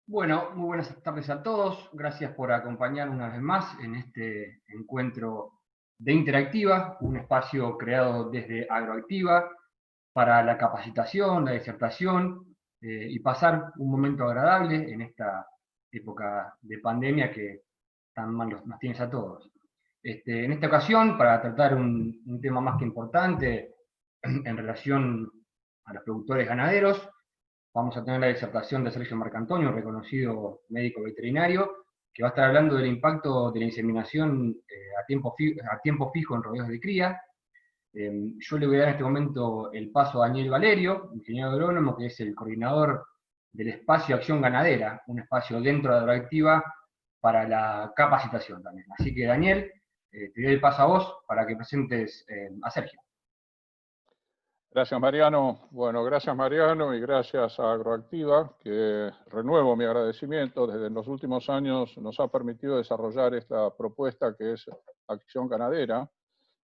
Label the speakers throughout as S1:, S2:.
S1: Bueno, muy buenas tardes a todos. Gracias por acompañarnos una vez más en este encuentro de Interactiva, un espacio creado desde Agroactiva para la capacitación, la disertación y pasar un momento agradable en esta época de pandemia que tan mal nos tienes a todos. En esta ocasión, para tratar un tema más que importante en relación a los productores ganaderos, vamos a tener la disertación de Sergio Marcantonio, un reconocido médico veterinario, que va a estar hablando del impacto de la inseminación a tiempo fijo en rodeos de cría. Yo le voy a dar en este momento el paso a Daniel Valerio, ingeniero agrónomo, que es el coordinador del espacio Acción Ganadera, un espacio dentro de Agroactiva para la capacitación también. Así que Daniel, te doy el paso a vos para que presentes a Sergio.
S2: Gracias, Mariano. Bueno, gracias, Mariano, y gracias a Agroactiva, que renuevo mi agradecimiento. Desde los últimos años nos ha permitido desarrollar esta propuesta que es Acción Ganadera.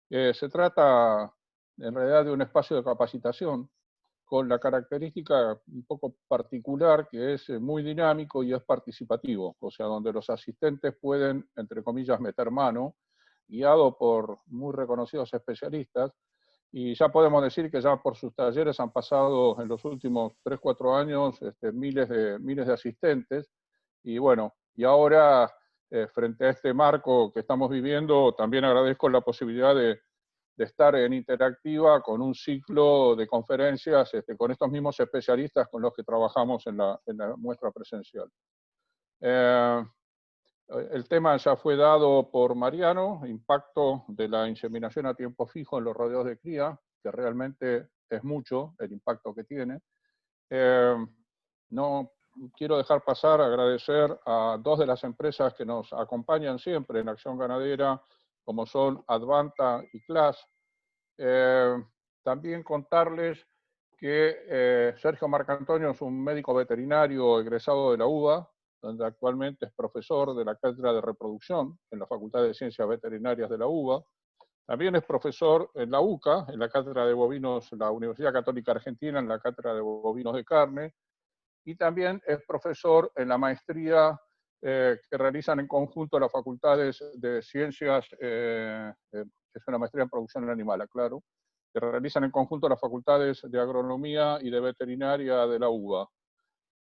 S2: Se trata, en realidad, de un espacio de capacitación con la característica un poco particular que es muy dinámico y es participativo, o sea, donde los asistentes pueden, entre comillas, meter mano, guiado por muy reconocidos especialistas. Y ya podemos decir que ya por sus talleres han pasado en los últimos 3, 4 años miles de asistentes. Y bueno, y ahora, frente a este marco que estamos viviendo, también agradezco la posibilidad de estar en Interactiva con un ciclo de conferencias con estos mismos especialistas con los que trabajamos en la muestra presencial. El tema ya fue dado por Mariano, impacto de la inseminación a tiempo fijo en los rodeos de cría, que realmente es mucho el impacto que tiene. No quiero dejar pasar, agradecer a dos de las empresas que nos acompañan siempre en Acción Ganadera, como son Advanta y CLAS. También contarles que Sergio Marcantonio es un médico veterinario egresado de la UBA, donde actualmente es profesor de la Cátedra de Reproducción en la Facultad de Ciencias Veterinarias de la UBA. También es profesor en la UCA, en la Cátedra de Bovinos, la Universidad Católica Argentina, en la Cátedra de Bovinos de Carne. Y también es profesor en la maestría que realizan en conjunto las facultades de Ciencias, es una maestría en producción animal, aclaro, que realizan en conjunto las facultades de Agronomía y de Veterinaria de la UBA.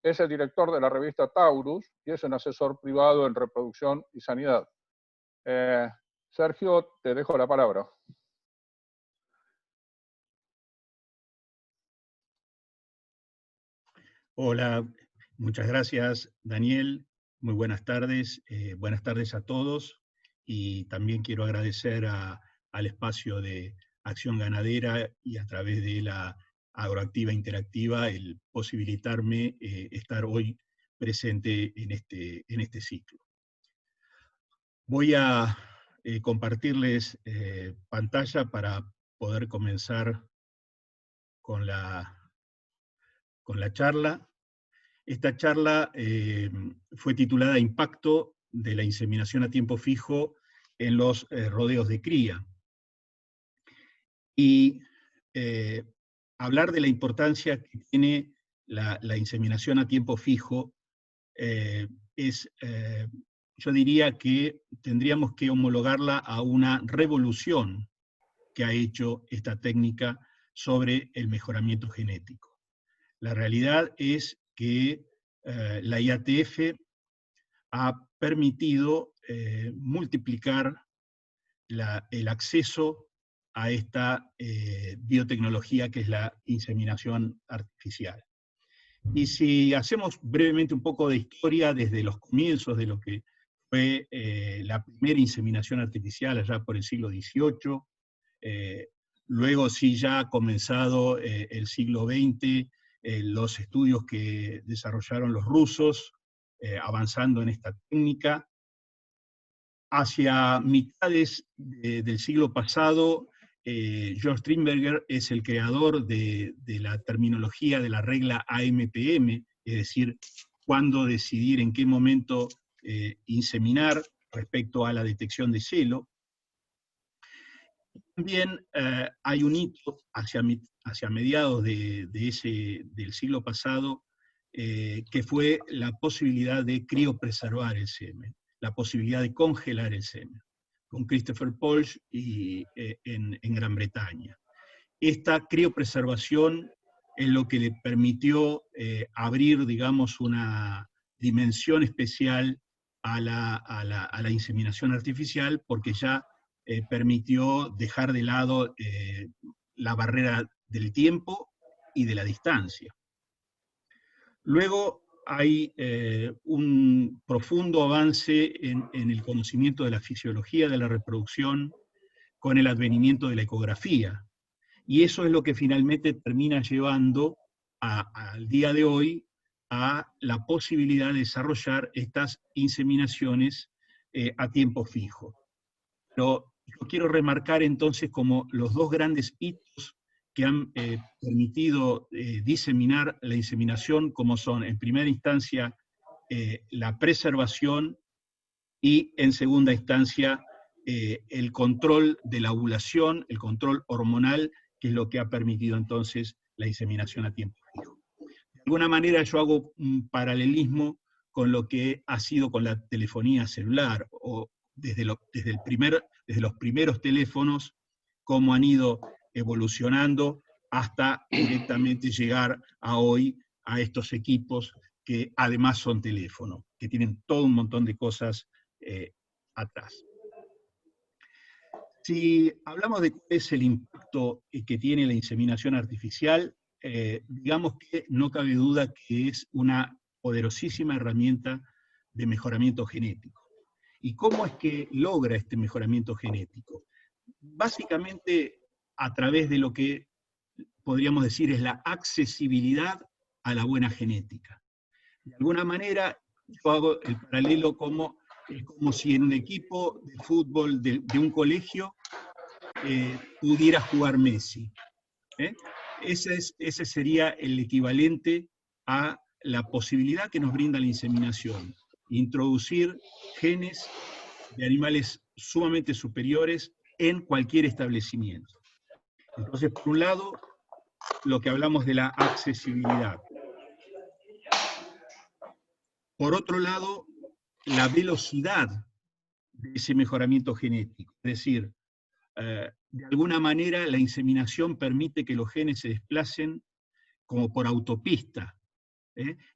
S2: Es el director de la revista Taurus y es un asesor privado en reproducción y sanidad. Sergio, te dejo la palabra.
S3: Hola, muchas gracias, Daniel. Muy buenas tardes a todos. Y también quiero agradecer al espacio de Acción Ganadera y a través de la Agroactiva Interactiva el posibilitarme estar hoy presente en este ciclo. Voy a compartirles pantalla para poder comenzar con la charla. Esta charla fue titulada Impacto de la inseminación a tiempo fijo en los rodeos de cría. Y hablar de la importancia que tiene la inseminación a tiempo fijo yo diría que tendríamos que homologarla a una revolución que ha hecho esta técnica sobre el mejoramiento genético. La realidad es que la IATF ha permitido multiplicar el acceso a esta biotecnología que es la inseminación artificial. Y si hacemos brevemente un poco de historia desde los comienzos de lo que fue la primera inseminación artificial allá por el siglo XVIII, luego sí ya ha comenzado el siglo XX, los estudios que desarrollaron los rusos, avanzando en esta técnica. Hacia mitades del siglo pasado, George Strimberger es el creador de la terminología de la regla AMPM, es decir, cuándo decidir en qué momento inseminar respecto a la detección de celo. También hay un hito hacia mediados del siglo pasado, que fue la posibilidad de criopreservar el semen, la posibilidad de congelar el semen, con Christopher Polsch en Gran Bretaña. Esta criopreservación es lo que le permitió abrir, digamos, una dimensión especial a la inseminación artificial, porque ya permitió dejar de lado la barrera del tiempo y de la distancia. Luego hay un profundo avance en el conocimiento de la fisiología de la reproducción con el advenimiento de la ecografía. Y eso es lo que finalmente termina llevando al día de hoy a la posibilidad de desarrollar estas inseminaciones a tiempo fijo. Pero yo quiero remarcar entonces como los dos grandes hitos que han permitido diseminar la inseminación, como son, en primera instancia, la preservación y, en segunda instancia, el control de la ovulación, el control hormonal, que es lo que ha permitido entonces la inseminación a tiempo fijo. De alguna manera yo hago un paralelismo con lo que ha sido con la telefonía celular, o desde los primeros teléfonos, cómo han ido evolucionando hasta directamente llegar a hoy a estos equipos que además son teléfonos, que tienen todo un montón de cosas atrás. Si hablamos de cuál es el impacto que tiene la inseminación artificial, digamos que no cabe duda que es una poderosísima herramienta de mejoramiento genético. ¿Y cómo es que logra este mejoramiento genético? Básicamente a través de lo que podríamos decir es la accesibilidad a la buena genética. De alguna manera, yo hago el paralelo como si en un equipo de fútbol de un colegio pudiera jugar Messi. Ese sería el equivalente a la posibilidad que nos brinda la inseminación. Introducir genes de animales sumamente superiores en cualquier establecimiento. Entonces, por un lado, lo que hablamos de la accesibilidad. Por otro lado, la velocidad de ese mejoramiento genético. Es decir, de alguna manera la inseminación permite que los genes se desplacen como por autopista,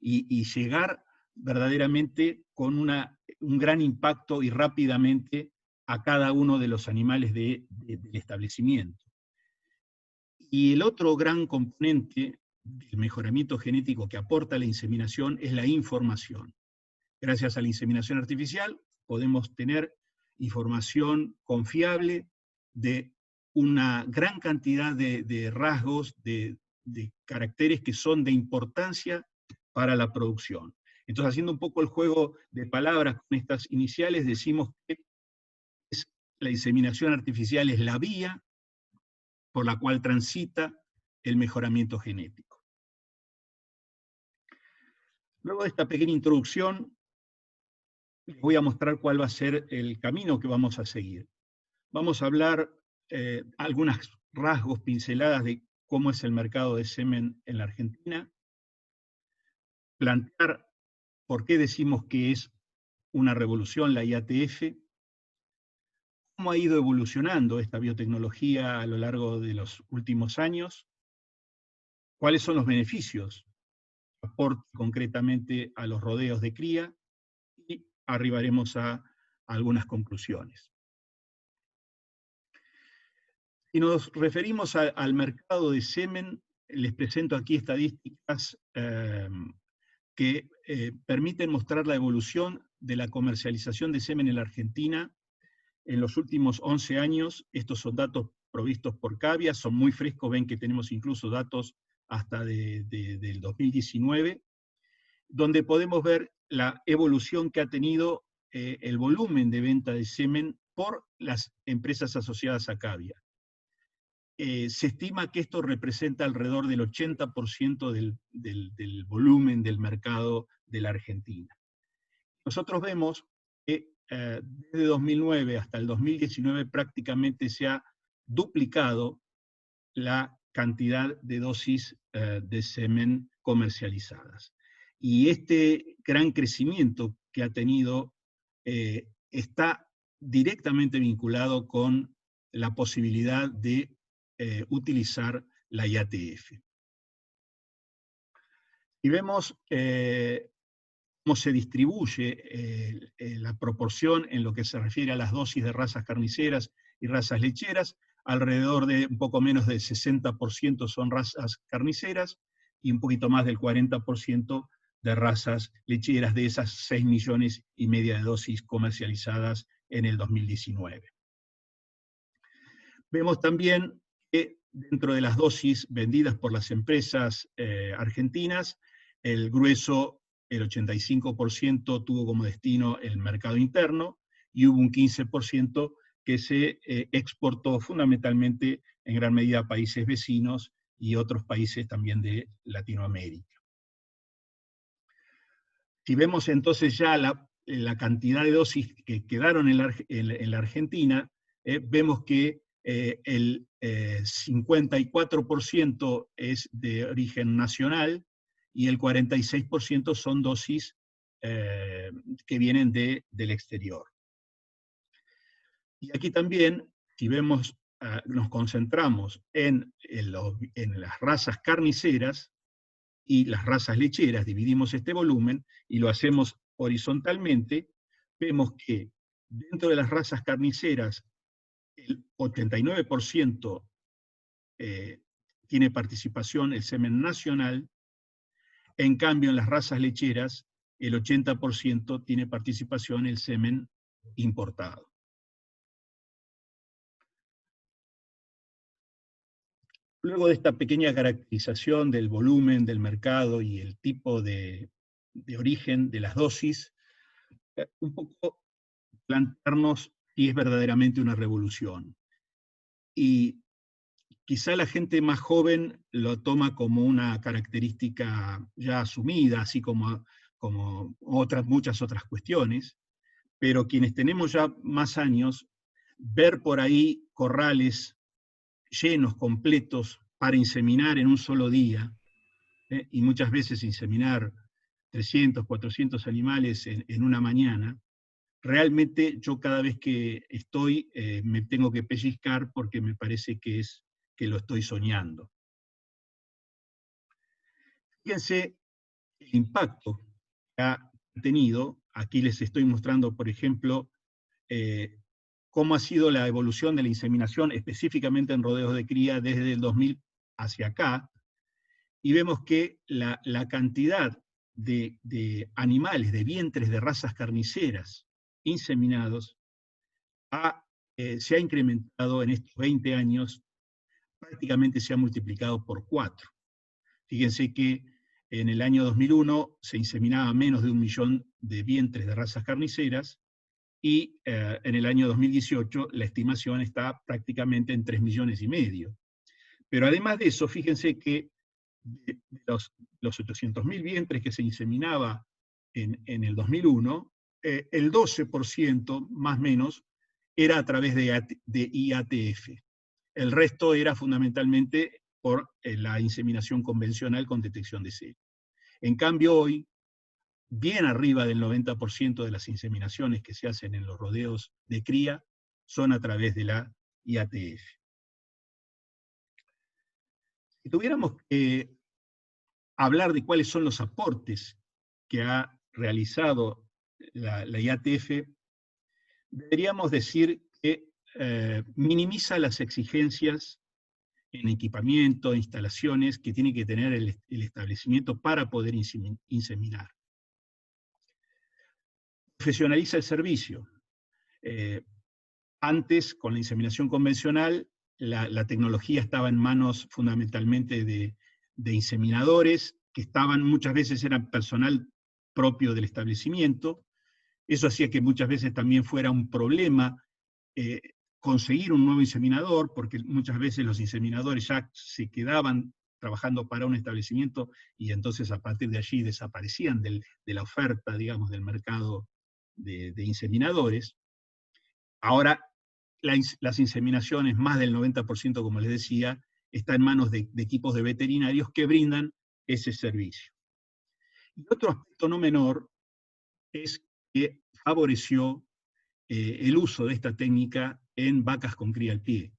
S3: y llegar verdaderamente con un gran impacto y rápidamente a cada uno de los animales del establecimiento. Y el otro gran componente del mejoramiento genético que aporta la inseminación es la información. Gracias a la inseminación artificial podemos tener información confiable de una gran cantidad de rasgos, de caracteres que son de importancia para la producción. Entonces, haciendo un poco el juego de palabras con estas iniciales, decimos que la inseminación artificial es la vía por la cual transita el mejoramiento genético. Luego de esta pequeña introducción, les voy a mostrar cuál va a ser el camino que vamos a seguir. Vamos a hablar algunos rasgos, pinceladas de cómo es el mercado de semen en la Argentina, plantear por qué decimos que es una revolución la IATF, cómo ha ido evolucionando esta biotecnología a lo largo de los últimos años, cuáles son los beneficios que aporta concretamente a los rodeos de cría, y arribaremos a algunas conclusiones. Si nos referimos al mercado de semen, les presento aquí estadísticas que permiten mostrar la evolución de la comercialización de semen en la Argentina en los últimos 11 años. Estos son datos provistos por Cavia, son muy frescos, ven que tenemos incluso datos hasta del 2019, donde podemos ver la evolución que ha tenido el volumen de venta de semen por las empresas asociadas a Cavia. Se estima que esto representa alrededor del 80% del volumen del mercado de la Argentina. Nosotros vemos que desde 2009 hasta el 2019 prácticamente se ha duplicado la cantidad de dosis de semen comercializadas. Y este gran crecimiento que ha tenido está directamente vinculado con la posibilidad de utilizar la IATF. Y vemos cómo se distribuye la proporción en lo que se refiere a las dosis de razas carniceras y razas lecheras. Alrededor de un poco menos del 60% son razas carniceras y un poquito más del 40% de razas lecheras, de esas 6,5 millones de dosis comercializadas en el 2019. Vemos también que dentro de las dosis vendidas por las empresas argentinas, el grueso, el 85%, tuvo como destino el mercado interno y hubo un 15% que se exportó fundamentalmente en gran medida a países vecinos y otros países también de Latinoamérica. Si vemos entonces ya la cantidad de dosis que quedaron en la Argentina, vemos que el 54% es de origen nacional y el 46% son dosis que vienen del exterior. Y aquí también, si vemos, nos concentramos en las razas carniceras y las razas lecheras, dividimos este volumen y lo hacemos horizontalmente, vemos que dentro de las razas carniceras el 89% tiene participación el semen nacional, en cambio en las razas lecheras el 80% tiene participación el semen importado. Luego de esta pequeña caracterización del volumen del mercado y el tipo de origen de las dosis, un poco plantearnos si es verdaderamente una revolución. Y quizá la gente más joven lo toma como una característica ya asumida, así como muchas otras cuestiones, pero quienes tenemos ya más años, ver por ahí corrales llenos, completos, para inseminar en un solo día, y muchas veces inseminar 300, 400 animales en una mañana, realmente yo cada vez que estoy me tengo que pellizcar porque me parece que lo estoy soñando. Fíjense el impacto que ha tenido. Aquí les estoy mostrando, por ejemplo, cómo ha sido la evolución de la inseminación, específicamente en rodeos de cría, desde el 2000 hacia acá, y vemos que la cantidad de animales, de vientres de razas carniceras inseminados, se ha incrementado en estos 20 años, prácticamente se ha multiplicado por 4. Fíjense que en el año 2001 se inseminaba menos de 1 millón de vientres de razas carniceras, y en el año 2018 la estimación está prácticamente en 3,5 millones. Pero además de eso, fíjense que de los 800.000 vientres que se inseminaba en el 2001, el 12% más o menos era a través de IATF. El resto era fundamentalmente por la inseminación convencional con detección de celo. En cambio hoy, bien arriba del 90% de las inseminaciones que se hacen en los rodeos de cría son a través de la IATF. Si tuviéramos que hablar de cuáles son los aportes que ha realizado la IATF, deberíamos decir que minimiza las exigencias en equipamiento, instalaciones que tiene que tener el establecimiento para poder inseminar. Profesionaliza el servicio. Antes, con la inseminación convencional, la tecnología estaba en manos fundamentalmente de inseminadores, que muchas veces eran personal propio del establecimiento. Eso hacía que muchas veces también fuera un problema conseguir un nuevo inseminador, porque muchas veces los inseminadores ya se quedaban trabajando para un establecimiento y entonces a partir de allí desaparecían de la oferta, digamos, del mercado de inseminadores. Ahora las inseminaciones, más del 90%, como les decía, está en manos de equipos de veterinarios que brindan ese servicio. Y otro aspecto no menor es que favoreció el uso de esta técnica en vacas con cría al pie,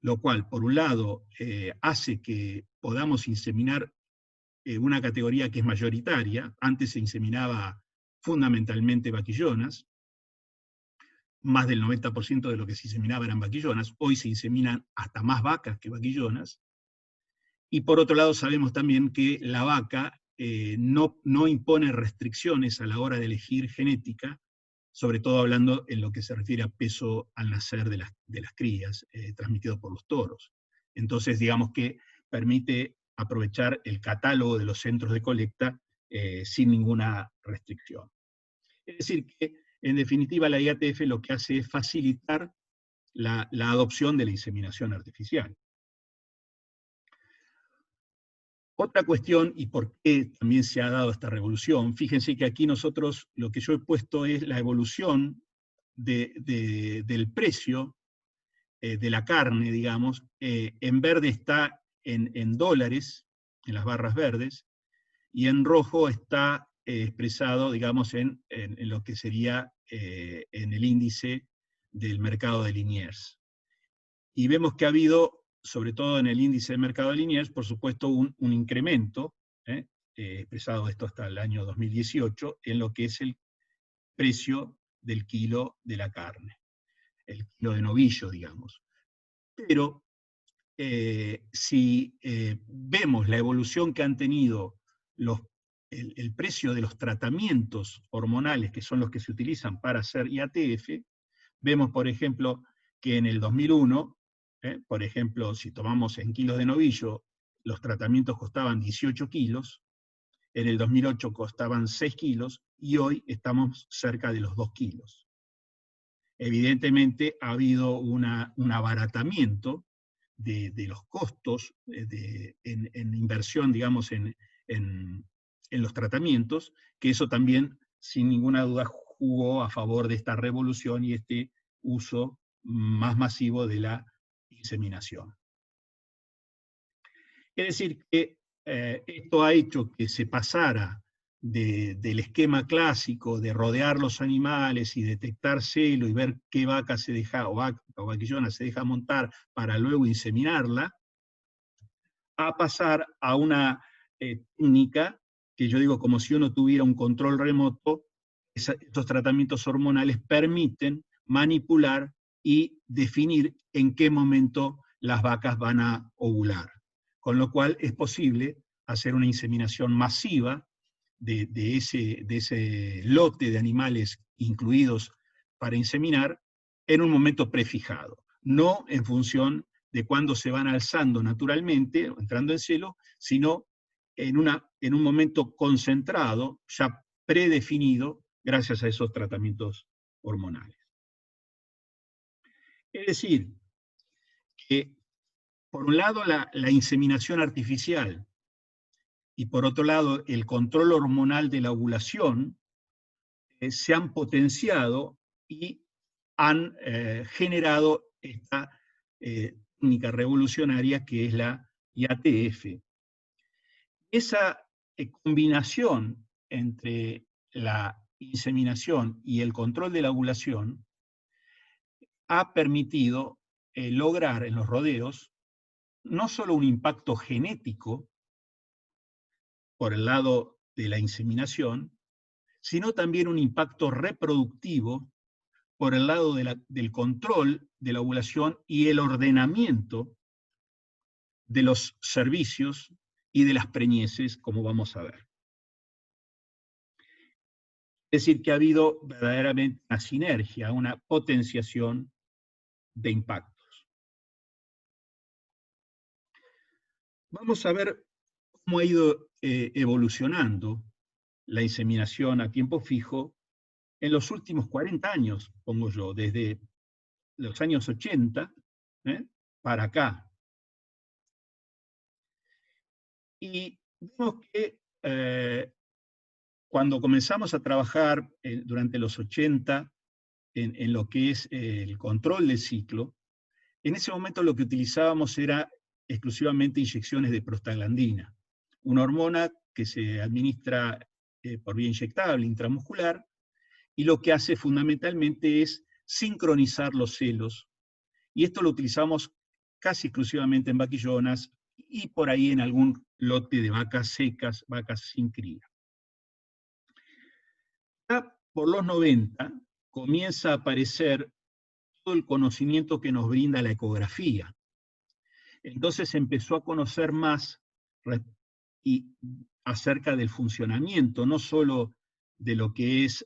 S3: lo cual, por un lado, hace que podamos inseminar una categoría que es mayoritaria. Antes se inseminaba fundamentalmente vaquillonas, más del 90% de lo que se inseminaba eran vaquillonas, hoy se inseminan hasta más vacas que vaquillonas, y por otro lado sabemos también que la vaca no impone restricciones a la hora de elegir genética, sobre todo hablando en lo que se refiere a peso al nacer de las crías, transmitido por los toros. Entonces, digamos que permite aprovechar el catálogo de los centros de colecta sin ninguna restricción. Es decir, que en definitiva la IATF lo que hace es facilitar la adopción de la inseminación artificial. Otra cuestión, y por qué también se ha dado esta revolución, fíjense que aquí nosotros lo que yo he puesto es la evolución del precio de la carne, digamos. En verde está en dólares, en las barras verdes, y en rojo está expresado, digamos, en lo que sería en el índice del mercado de Liniers. Y vemos que ha habido, sobre todo en el índice de mercado de Liniers, por supuesto, un incremento, expresado esto hasta el año 2018, en lo que es el precio del kilo de la carne, el kilo de novillo, digamos. Pero si vemos la evolución que han tenido el precio de los tratamientos hormonales, que son los que se utilizan para hacer IATF, vemos, por ejemplo, que en el 2001, por ejemplo, si tomamos en kilos de novillo, los tratamientos costaban 18 kilos, en el 2008 costaban 6 kilos, y hoy estamos cerca de los 2 kilos. Evidentemente ha habido un abaratamiento de los costos en inversión, digamos, en los tratamientos, que eso también, sin ninguna duda, jugó a favor de esta revolución y este uso más masivo de la inseminación. Es decir, que esto ha hecho que se pasara del esquema clásico de rodear los animales y detectar celo y ver qué vaca se deja, o vaquillona se deja montar para luego inseminarla, a pasar a una técnica que yo digo como si uno tuviera un control remoto. Estos tratamientos hormonales permiten manipular y definir en qué momento las vacas van a ovular. Con lo cual es posible hacer una inseminación masiva de ese lote de animales incluidos para inseminar en un momento prefijado, no en función de cuándo se van alzando naturalmente, entrando en celo, sino en un momento concentrado, ya predefinido, gracias a esos tratamientos hormonales. Es decir, que por un lado la inseminación artificial y por otro lado el control hormonal de la ovulación se han potenciado y han generado esta técnica revolucionaria que es la IATF. Esa combinación entre la inseminación y el control de la ovulación ha permitido lograr en los rodeos no solo un impacto genético por el lado de la inseminación, sino también un impacto reproductivo por el lado del control de la ovulación y el ordenamiento de los servicios y de las preñeces, como vamos a ver. Es decir, que ha habido verdaderamente una sinergia, una potenciación de impactos. Vamos a ver cómo ha ido evolucionando la inseminación a tiempo fijo en los últimos 40 años, pongo yo, desde los años 80 para acá. Y vemos que cuando comenzamos a trabajar durante los 80 en lo que es el control del ciclo, en ese momento lo que utilizábamos era exclusivamente inyecciones de prostaglandina, una hormona que se administra por vía inyectable, intramuscular, y lo que hace fundamentalmente es sincronizar los celos. Y esto lo utilizamos casi exclusivamente en vaquillonas y por ahí en algún lote de vacas secas, vacas sin cría. Ya por los 90 comienza a aparecer todo el conocimiento que nos brinda la ecografía. Entonces empezó a conocer más acerca del funcionamiento, no solo de lo que es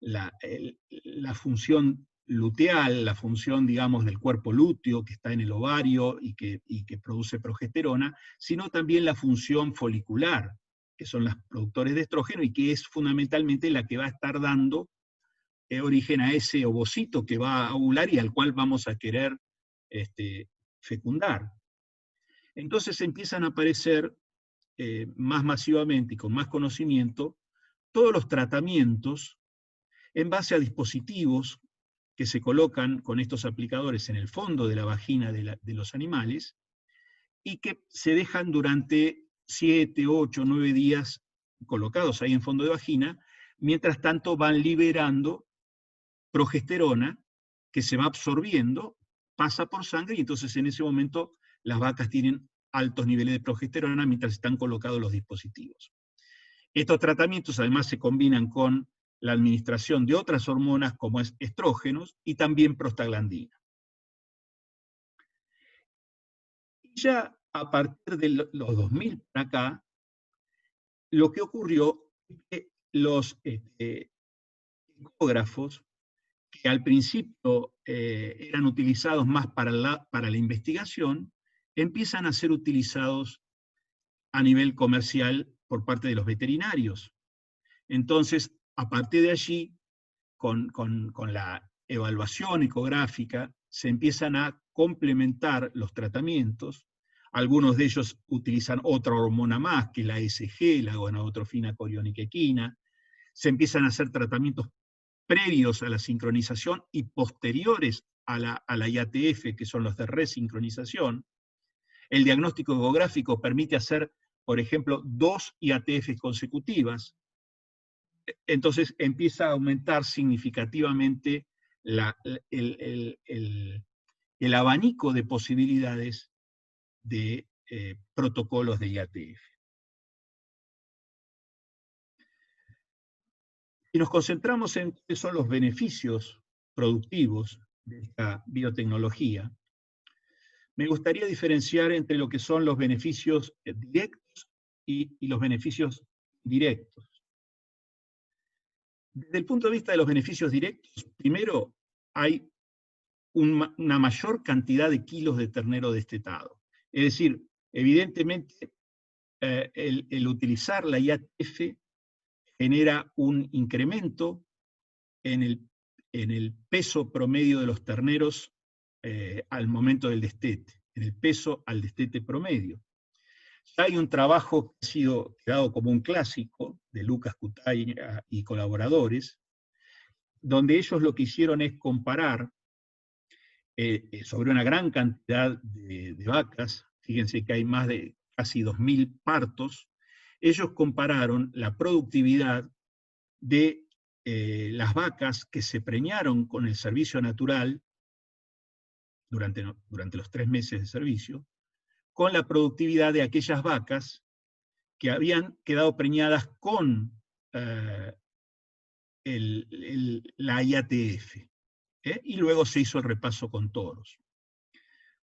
S3: la función luteal, la función, digamos, del cuerpo lúteo que está en el ovario y que produce progesterona, sino también la función folicular, que son los productores de estrógeno y que es fundamentalmente la que va a estar dando origen a ese ovocito que va a ovular y al cual vamos a querer fecundar. Entonces empiezan a aparecer más masivamente y con más conocimiento todos los tratamientos en base a dispositivos que se colocan con estos aplicadores en el fondo de la vagina de los animales y que se dejan durante 7, 8, 9 días colocados ahí en fondo de vagina, mientras tanto van liberando progesterona que se va absorbiendo, pasa por sangre y entonces en ese momento las vacas tienen altos niveles de progesterona mientras están colocados los dispositivos. Estos tratamientos además se combinan con la administración de otras hormonas como es estrógenos y también prostaglandina. Ya a partir de los 2000 para acá, lo que ocurrió es que los ecógrafos, que al principio eran utilizados más para la investigación, empiezan a ser utilizados a nivel comercial por parte de los veterinarios. Entonces, a partir de allí, con la evaluación ecográfica, se empiezan a complementar los tratamientos. Algunos de ellos utilizan otra hormona más, que la ESG, la gonadotrofina corioniquequina. Se empiezan a hacer tratamientos previos a la sincronización y posteriores a la IATF, que son los de resincronización. El diagnóstico ecográfico permite hacer, por ejemplo, 2 IATF consecutivas. Entonces empieza a aumentar significativamente el abanico de posibilidades de protocolos de IATF. Si nos concentramos en cuáles son los beneficios productivos de esta biotecnología, me gustaría diferenciar entre lo que son los beneficios directos y los beneficios indirectos. Desde el punto de vista de los beneficios directos, primero hay una mayor cantidad de kilos de ternero destetado. Es decir, evidentemente el utilizar la IATF genera un incremento en el peso promedio de los terneros al momento del destete, en el peso al destete promedio. Ya hay un trabajo que ha sido dado como un clásico de Lucas Cutaya y colaboradores, donde ellos lo que hicieron es comparar sobre una gran cantidad de vacas, fíjense que hay más de casi 2.000 partos, ellos compararon la productividad de las vacas que se preñaron con el servicio natural durante los 3 meses de servicio, con la productividad de aquellas vacas que habían quedado preñadas con la IATF. Y luego se hizo el repaso con toros.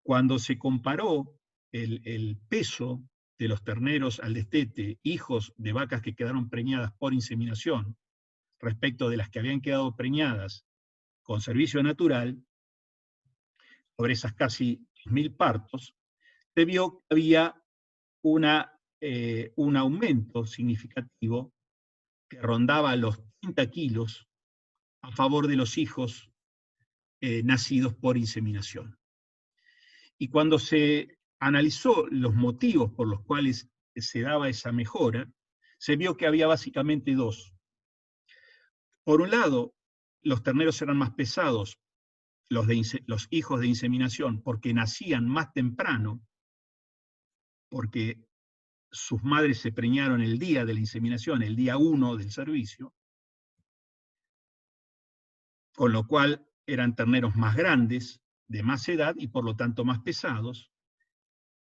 S3: Cuando se comparó el peso de los terneros al destete, hijos de vacas que quedaron preñadas por inseminación, respecto de las que habían quedado preñadas con servicio natural, sobre esas casi 2.000 partos, se vio que había un aumento significativo que rondaba los 30 kilos a favor de los hijos nacidos por inseminación. Y cuando se analizó los motivos por los cuales se daba esa mejora, se vio que había básicamente 2. Por un lado, los terneros eran más pesados, los hijos de inseminación, porque nacían más temprano, porque sus madres se preñaron el día de la inseminación, el día 1 del servicio, con lo cual eran terneros más grandes, de más edad y por lo tanto más pesados,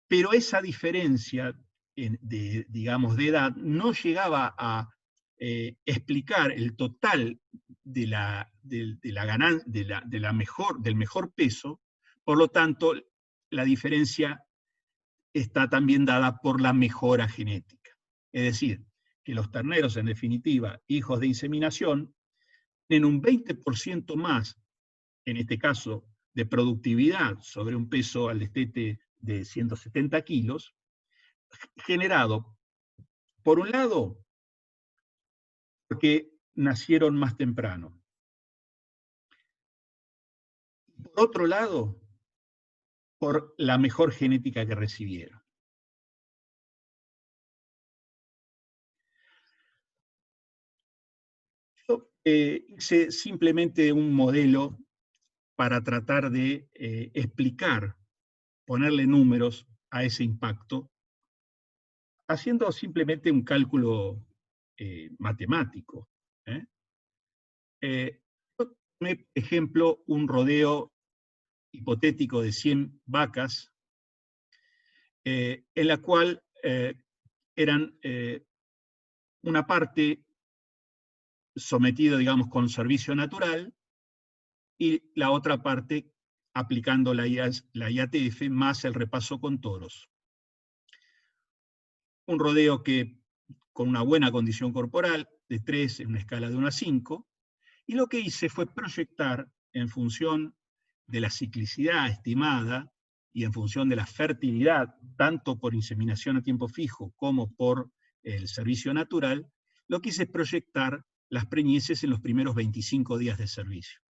S3: pero esa diferencia digamos, de edad no llegaba a explicar el total del mejor peso, por lo tanto la diferencia está también dada por la mejora genética. Es decir, que los terneros, en definitiva, hijos de inseminación, tienen un 20% más, en este caso, de productividad sobre un peso al destete de 170 kilos, generado, por un lado, porque nacieron más temprano. Por otro lado, por la mejor genética que recibieron. Yo hice simplemente un modelo para tratar de explicar, ponerle números a ese impacto, haciendo simplemente un cálculo matemático. Yo tomé, por ejemplo, un rodeo hipotético de 100 vacas, en la cual eran una parte sometida, digamos, con servicio natural, y la otra parte aplicando la IATF más el repaso con toros. Un rodeo que con una buena condición corporal, de 3 en una escala de 1 a 5, y lo que hice fue proyectar en función de la ciclicidad estimada y en función de la fertilidad, tanto por inseminación a tiempo fijo como por el servicio natural, lo que hice es proyectar las preñeces en los primeros 25 días de servicio.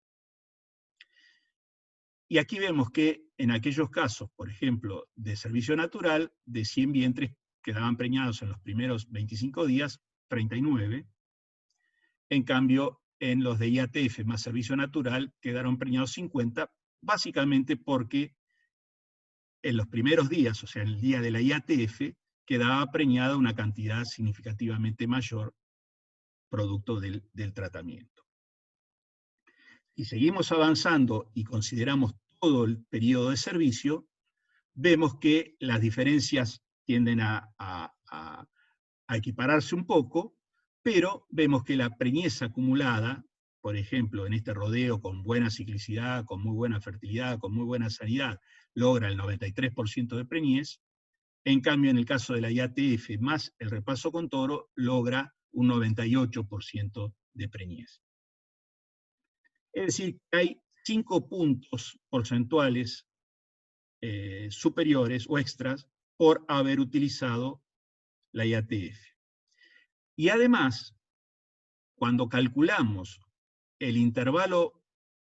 S3: Y aquí vemos que en aquellos casos, por ejemplo, de servicio natural, de 100 vientres quedaban preñados en los primeros 25 días, 39. En cambio, en los de IATF más servicio natural quedaron preñados 50, básicamente porque en los primeros días, o sea, el día de la IATF, quedaba preñada una cantidad significativamente mayor producto del tratamiento. Y seguimos avanzando y consideramos todo el periodo de servicio, vemos que las diferencias tienden a equipararse un poco, pero vemos que la preñez acumulada, por ejemplo, en este rodeo con buena ciclicidad, con muy buena fertilidad, con muy buena sanidad, logra el 93% de preñez. En cambio, en el caso de la IATF más el repaso con toro, logra un 98% de preñez. Es decir, que hay 5 puntos porcentuales superiores o extras por haber utilizado la IATF. Y además, cuando calculamos el intervalo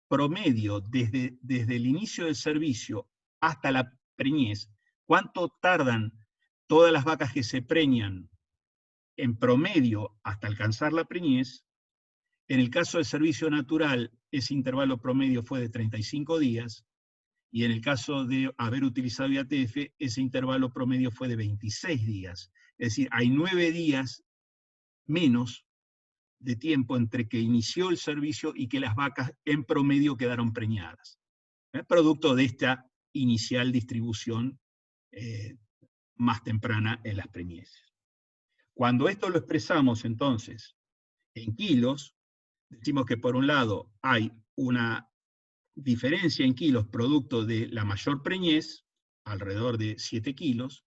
S3: promedio desde el inicio del servicio hasta la preñez, cuánto tardan todas las vacas que se preñan en promedio hasta alcanzar la preñez, en el caso del servicio natural, ese intervalo promedio fue de 35 días, y en el caso de haber utilizado IATF, ese intervalo promedio fue de 26 días. Es decir, hay 9 días menos de tiempo entre que inició el servicio y que las vacas en promedio quedaron preñadas, producto de esta inicial distribución más temprana en las preñeces. Cuando esto lo expresamos entonces en kilos, decimos que por un lado hay una diferencia en kilos producto de la mayor preñez, alrededor de 7 kilos,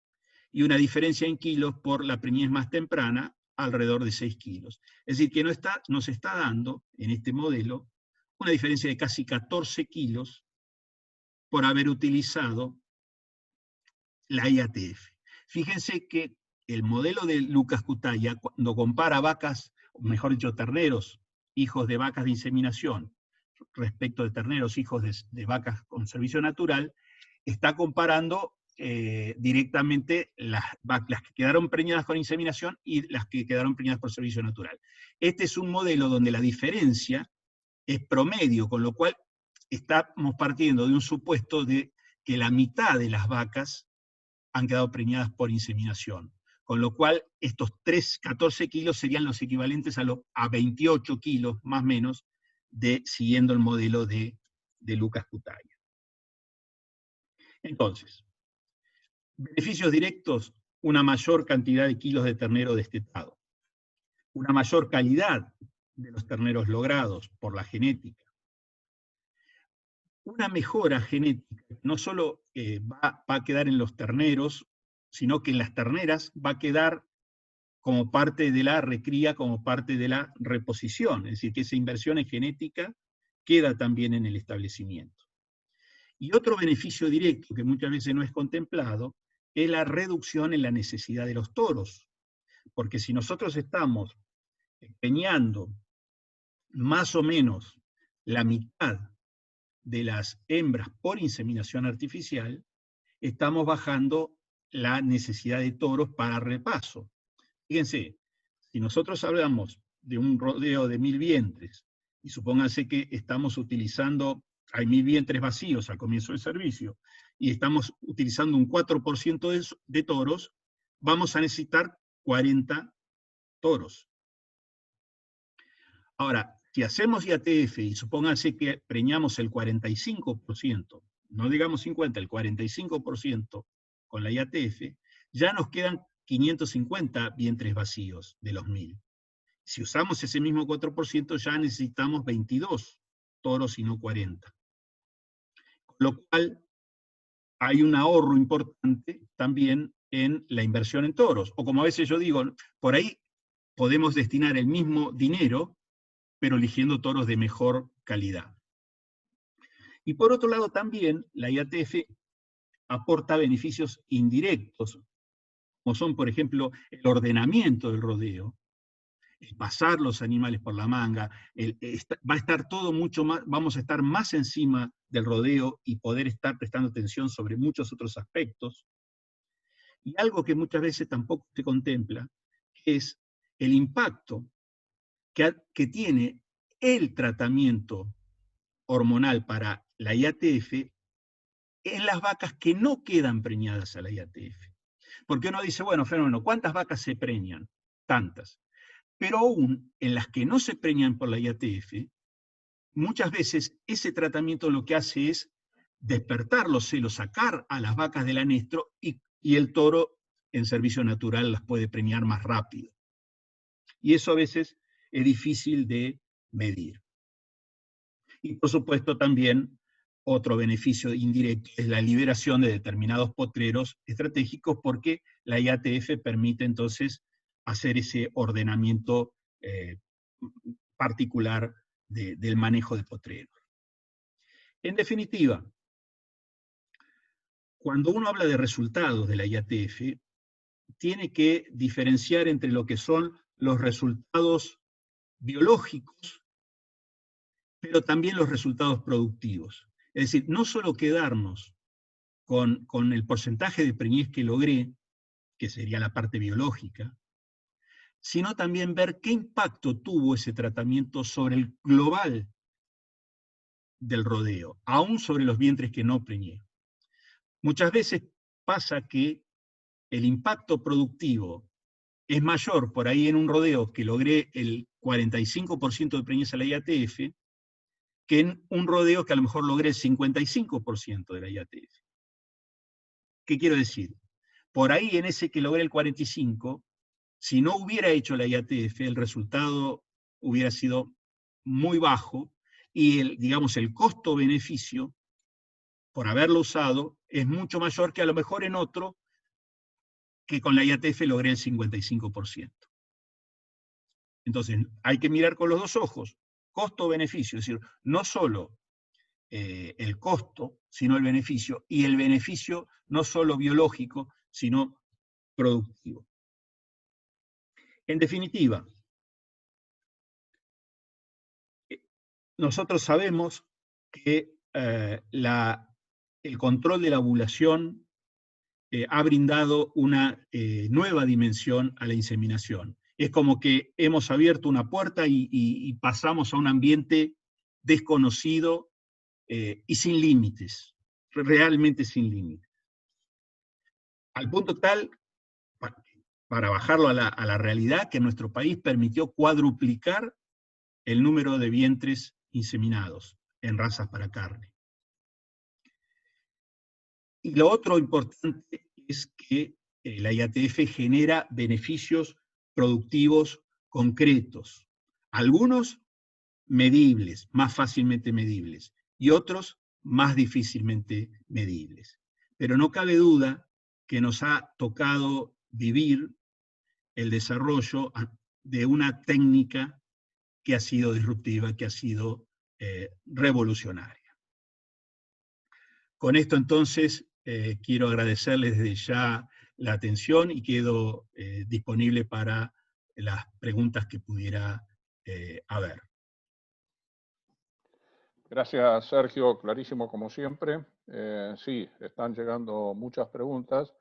S3: y una diferencia en kilos por la preñez más temprana, alrededor de 6 kilos. Es decir, que nos está dando, en este modelo, una diferencia de casi 14 kilos por haber utilizado la IATF. Fíjense que el modelo de Lucas Cutaya, cuando compara vacas, o mejor dicho, terneros, hijos de vacas de inseminación, respecto de terneros, hijos de vacas con servicio natural, está comparando directamente las que quedaron preñadas con inseminación y las que quedaron preñadas por servicio natural. Este es un modelo donde la diferencia es promedio, con lo cual estamos partiendo de un supuesto de que la mitad de las vacas han quedado preñadas por inseminación. con lo cual estos 14 kilos serían los equivalentes a 28 kilos, más o menos, siguiendo el modelo de Lucas Cutaia. Entonces, beneficios directos: una mayor cantidad de kilos de ternero destetado, una mayor calidad de los terneros logrados por la genética, una mejora genética, no solo va a quedar en los terneros, sino que en las terneras va a quedar como parte de la recría, como parte de la reposición, es decir, que esa inversión en genética queda también en el establecimiento. Y otro beneficio directo, que muchas veces no es contemplado, es la reducción en la necesidad de los toros, porque si nosotros estamos empeñando más o menos la mitad de las hembras por inseminación artificial, estamos bajando la necesidad de toros para repaso. Fíjense, si nosotros hablamos de un rodeo de 1000 vientres, y supónganse que estamos utilizando, hay 1000 vientres vacíos al comienzo del servicio, y estamos utilizando un 4% de toros, vamos a necesitar 40 toros. Ahora, si hacemos IATF y supónganse que preñamos el 45%, no digamos 50, el 45% con la IATF, ya nos quedan 550 vientres vacíos de los 1000. Si usamos ese mismo 4%, ya necesitamos 22 toros y no 40. Con lo cual, hay un ahorro importante también en la inversión en toros. O como a veces yo digo, por ahí podemos destinar el mismo dinero, pero eligiendo toros de mejor calidad. Y por otro lado también, la IATF aporta beneficios indirectos, como son, por ejemplo, el ordenamiento del rodeo, el pasar los animales por la manga, va a estar todo mucho más, vamos a estar más encima del rodeo y poder estar prestando atención sobre muchos otros aspectos. Y algo que muchas veces tampoco se contempla es el impacto que tiene el tratamiento hormonal para la IATF en las vacas que no quedan preñadas a la IATF. Porque uno dice, bueno, fenómeno, ¿cuántas vacas se preñan? Tantas. Pero aún en las que no se preñan por la IATF, muchas veces ese tratamiento lo que hace es despertar los celos, sacar a las vacas del anestro y el toro en servicio natural las puede preñar más rápido. Y eso a veces es difícil de medir. Y por supuesto también otro beneficio indirecto es la liberación de determinados potreros estratégicos, porque la IATF permite entonces hacer ese ordenamiento particular del manejo de potreros. En definitiva, cuando uno habla de resultados de la IATF, tiene que diferenciar entre lo que son los resultados biológicos, pero también los resultados productivos. Es decir, no solo quedarnos con el porcentaje de preñez que logré, que sería la parte biológica, sino también ver qué impacto tuvo ese tratamiento sobre el global del rodeo, aún sobre los vientres que no preñé. Muchas veces pasa que el impacto productivo es mayor por ahí en un rodeo que logré el 45% de preñez a la IATF, que en un rodeo que a lo mejor logré el 55% de la IATF. ¿Qué quiero decir? Por ahí en ese que logré el 45%, si no hubiera hecho la IATF, el resultado hubiera sido muy bajo y digamos, el costo-beneficio por haberlo usado es mucho mayor que a lo mejor en otro que con la IATF logré el 55%. Entonces, hay que mirar con los dos ojos, costo-beneficio, es decir, no solo el costo, sino el beneficio, y el beneficio no solo biológico, sino productivo. En definitiva, nosotros sabemos que el control de la ovulación ha brindado una nueva dimensión a la inseminación. Es como que hemos abierto una puerta y pasamos a un ambiente desconocido y sin límites, realmente sin límites. Al punto tal para bajarlo a la realidad, que en nuestro país permitió cuadruplicar el número de vientres inseminados en razas para carne. Y lo otro importante es que la IATF genera beneficios productivos concretos, algunos medibles, más fácilmente medibles, y otros más difícilmente medibles. Pero no cabe duda que nos ha tocado vivir el desarrollo de una técnica que ha sido disruptiva, que ha sido revolucionaria. Con esto entonces quiero agradecerles desde ya la atención y quedo disponible para las preguntas que pudiera haber.
S2: Gracias, Sergio. Clarísimo como siempre. Sí, están llegando muchas preguntas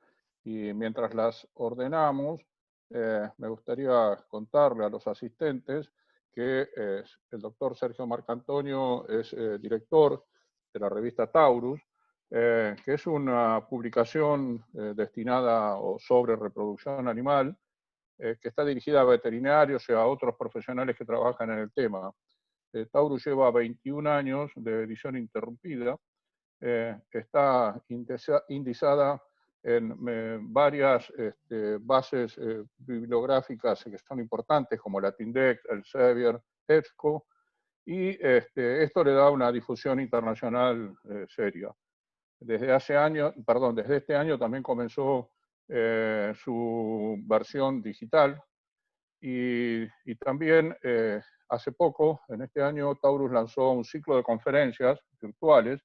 S2: y mientras las ordenamos, me gustaría contarle a los asistentes que el doctor Sergio Marcantonio es director de la revista Taurus, que es una publicación destinada o sobre reproducción animal, que está dirigida a veterinarios y a otros profesionales que trabajan en el tema. Taurus lleva 21 años de edición interrumpida, está indizada en varias bases bibliográficas que son importantes, como la Tindex, el Sevier, EBSCO, y esto le da una difusión internacional seria. Desde este año también comenzó su versión digital, y también hace poco, en este año, Taurus lanzó un ciclo de conferencias virtuales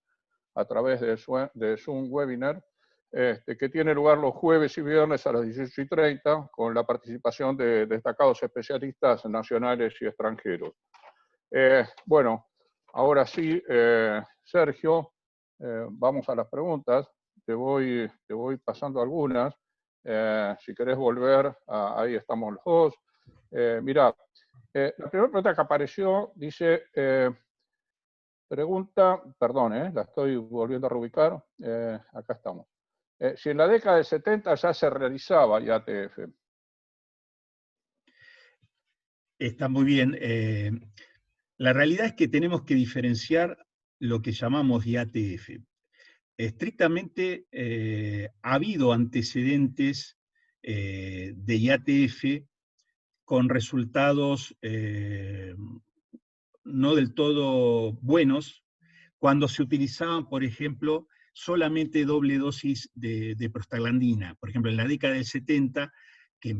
S2: a través de Zoom Webinar, que tiene lugar los jueves y viernes a las 18:30, con la participación de destacados especialistas nacionales y extranjeros. Bueno, ahora sí, Sergio, vamos a las preguntas. Te voy pasando algunas. Si querés volver, ahí estamos los dos. Mirá, la primera pregunta que apareció dice, la estoy volviendo a reubicar, acá estamos. Si en la década del 70 ya se realizaba IATF.
S3: Está muy bien. La realidad es que tenemos que diferenciar lo que llamamos IATF. Estrictamente ha habido antecedentes de IATF con resultados no del todo buenos, cuando se utilizaban, por ejemplo, solamente doble dosis de prostaglandina. Por ejemplo, en la década del 70, que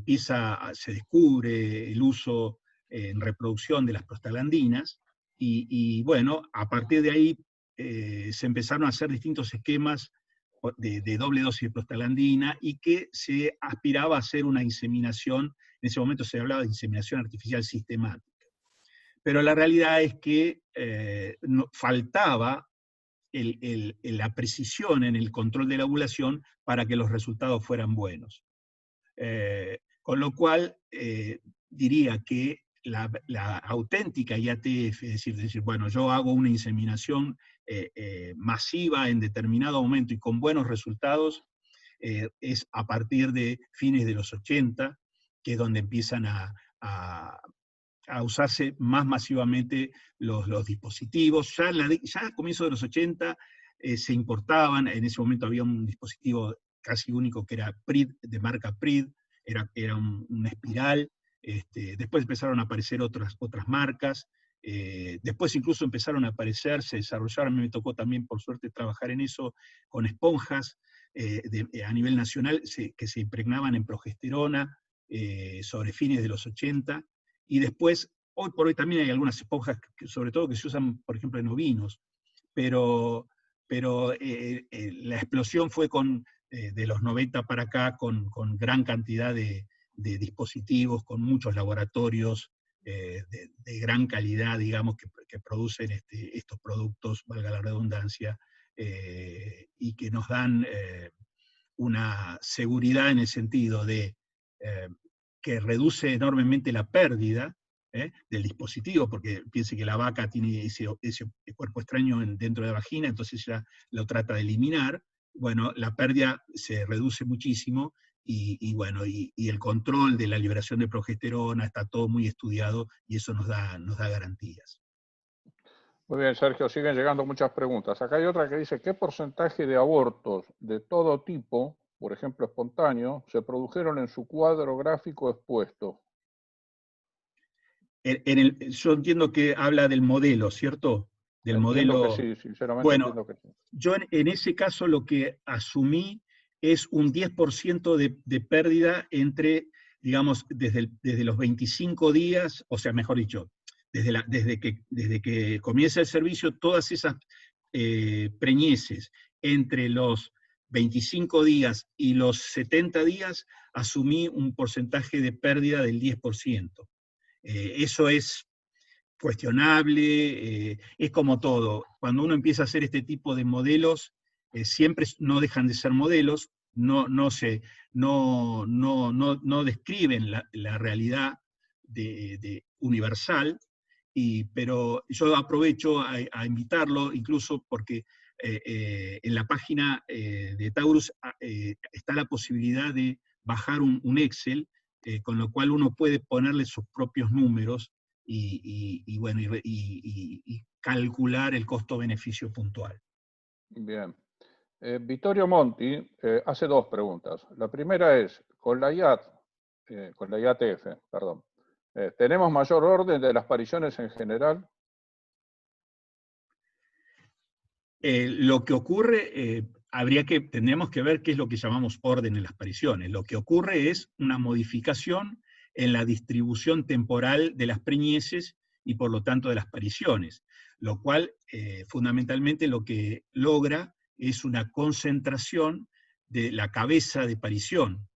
S3: se descubre el uso en reproducción de las prostaglandinas, y bueno, a partir de ahí se empezaron a hacer distintos esquemas de doble dosis de prostaglandina y que se aspiraba a hacer una inseminación, en ese momento se hablaba de inseminación artificial sistemática. Pero la realidad es que faltaba la precisión en el control de la ovulación para que los resultados fueran buenos. Con lo cual, diría que la auténtica IATF, es decir, bueno, yo hago una inseminación masiva en determinado momento y con buenos resultados, es a partir de fines de los 80, que es donde empiezan a usarse más masivamente los dispositivos. Ya a comienzos de los 80 se importaban, en ese momento había un dispositivo casi único que era PRID, de marca PRID, era una espiral. Después empezaron a aparecer otras marcas, después incluso empezaron a aparecer, se desarrollaron, a mí me tocó también por suerte trabajar en eso, con esponjas a nivel nacional que se impregnaban en progesterona sobre fines de los 80, y después, hoy por hoy también hay algunas esponjas, sobre todo que se usan, por ejemplo, en ovinos, pero la explosión fue de los 90 para acá, con gran cantidad de dispositivos, con muchos laboratorios de gran calidad, digamos, que producen estos productos, valga la redundancia, y que nos dan una seguridad en el sentido de que reduce enormemente la pérdida del dispositivo, porque piense que la vaca tiene ese cuerpo extraño dentro de la vagina, entonces ya lo trata de eliminar. Bueno, la pérdida se reduce muchísimo bueno, y el control de la liberación de progesterona está todo muy estudiado y eso nos da garantías.
S2: Muy bien, Sergio, siguen llegando muchas preguntas. Acá hay otra que dice, ¿qué porcentaje de abortos de todo tipo, por ejemplo espontáneo, se produjeron en su cuadro gráfico expuesto?
S3: Yo entiendo que habla del modelo, ¿cierto? Del
S2: Entiendo que
S3: modelo.
S2: sí, sinceramente
S3: Bueno,
S2: entiendo que sí.
S3: yo en ese caso lo que asumí es un 10% de pérdida entre, digamos, desde los 25 días, o sea, mejor dicho, desde que comienza el servicio, todas esas preñeces entre los 25 días y los 70 días, asumí un porcentaje de pérdida del 10%. Eso es cuestionable, es como todo. Cuando uno empieza a hacer este tipo de modelos, siempre no dejan de ser modelos, no describen la realidad universal, pero yo aprovecho a invitarlo, incluso porque en la página de Taurus está la posibilidad de bajar un Excel, con lo cual uno puede ponerle sus propios números bueno, y calcular el costo-beneficio puntual.
S2: Bien. Vittorio Monti hace dos preguntas. La primera es, con la IATF, perdón, ¿tenemos mayor orden de las apariciones en general?
S3: Lo que ocurre, tendríamos que ver qué es lo que llamamos orden en las apariciones. Lo que ocurre es una modificación en la distribución temporal de las preñeces y por lo tanto de las apariciones, lo cual fundamentalmente lo que logra es una concentración de la cabeza de parición.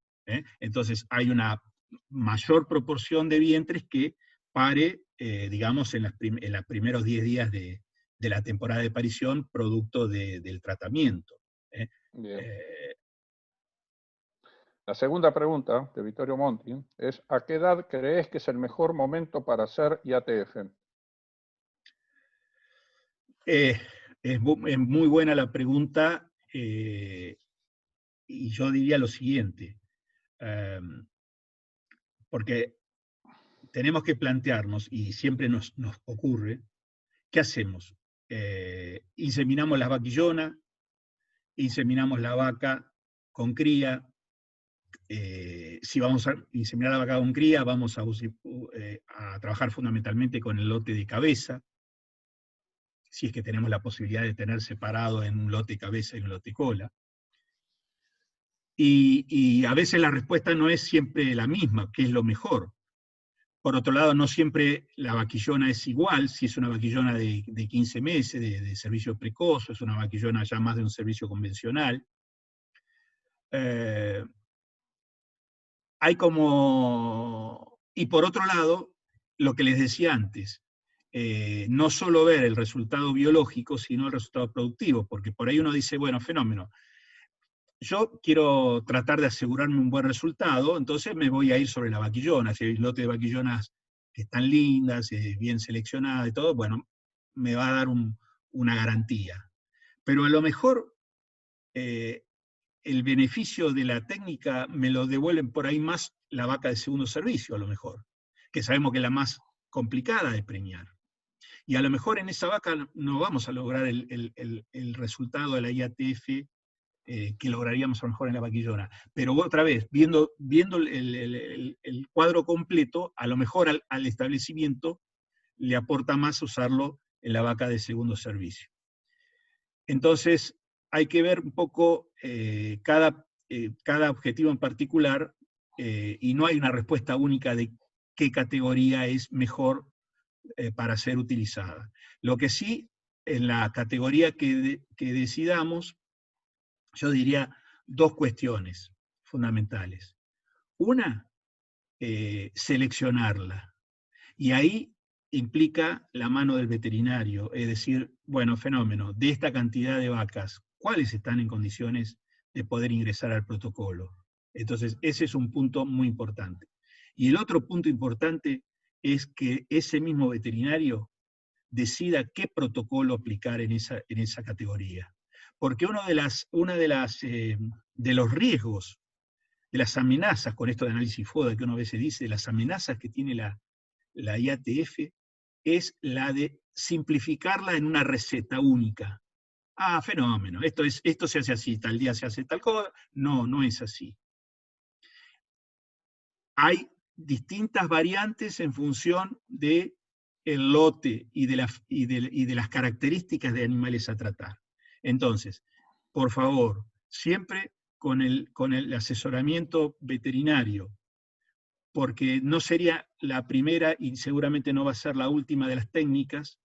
S3: Entonces hay una mayor proporción de vientres que pare, digamos, en los primeros 10 días de la temporada de parición, producto del tratamiento.
S2: Bien. La segunda pregunta de Vittorio Monti es, ¿a qué edad crees que es el mejor momento para hacer IATF?
S3: Es muy buena la pregunta, y yo diría lo siguiente, porque tenemos que plantearnos, y siempre nos ocurre, ¿qué hacemos? Inseminamos la vaquillona, inseminamos la vaca con cría. Si vamos a inseminar la vaca con cría, vamos a trabajar fundamentalmente con el lote de cabeza, si es que tenemos la posibilidad de tener separado en un lote cabeza y un lote cola. Y a veces la respuesta no es siempre la misma, que es lo mejor. Por otro lado, no siempre la vaquillona es igual, si es una vaquillona de 15 meses, de servicio precoz, o es una vaquillona ya más de un servicio convencional. Y por otro lado, lo que les decía antes, no solo ver el resultado biológico, sino el resultado productivo, porque por ahí uno dice, bueno, fenómeno, yo quiero tratar de asegurarme un buen resultado, entonces me voy a ir sobre la vaquillona, si hay un lote de vaquillonas que están lindas, bien seleccionadas y todo, bueno, me va a dar una garantía. Pero a lo mejor el beneficio de la técnica me lo devuelven por ahí más la vaca de segundo servicio, a lo mejor, que sabemos que es la más complicada de preñar. Y a lo mejor en esa vaca no vamos a lograr el resultado de la IATF que lograríamos a lo mejor en la vaquillona. Pero otra vez, viendo el cuadro completo, a lo mejor al establecimiento le aporta más usarlo en la vaca de segundo servicio. Entonces, hay que ver un poco cada objetivo en particular, y no hay una respuesta única de qué categoría es mejor para ser utilizada. Lo que sí, en la categoría que decidamos, yo diría dos cuestiones fundamentales. Una, seleccionarla. Y ahí implica la mano del veterinario, es decir, bueno, fenómeno, de esta cantidad de vacas, ¿cuáles están en condiciones de poder ingresar al protocolo? Entonces, ese es un punto muy importante. Y el otro punto importante es que ese mismo veterinario decida qué protocolo aplicar en esa categoría. Porque uno de los riesgos las amenazas, con esto de análisis FODA que uno a veces dice, de las amenazas que tiene la IATF, es la de simplificarla en una receta única. Ah, fenómeno, esto se hace así, tal día se hace tal cosa. No, no es así. Hay distintas variantes en función del lote y de las características de animales a tratar. Entonces, por favor, siempre con el asesoramiento veterinario, porque no sería la primera y seguramente no va a ser la última de las técnicas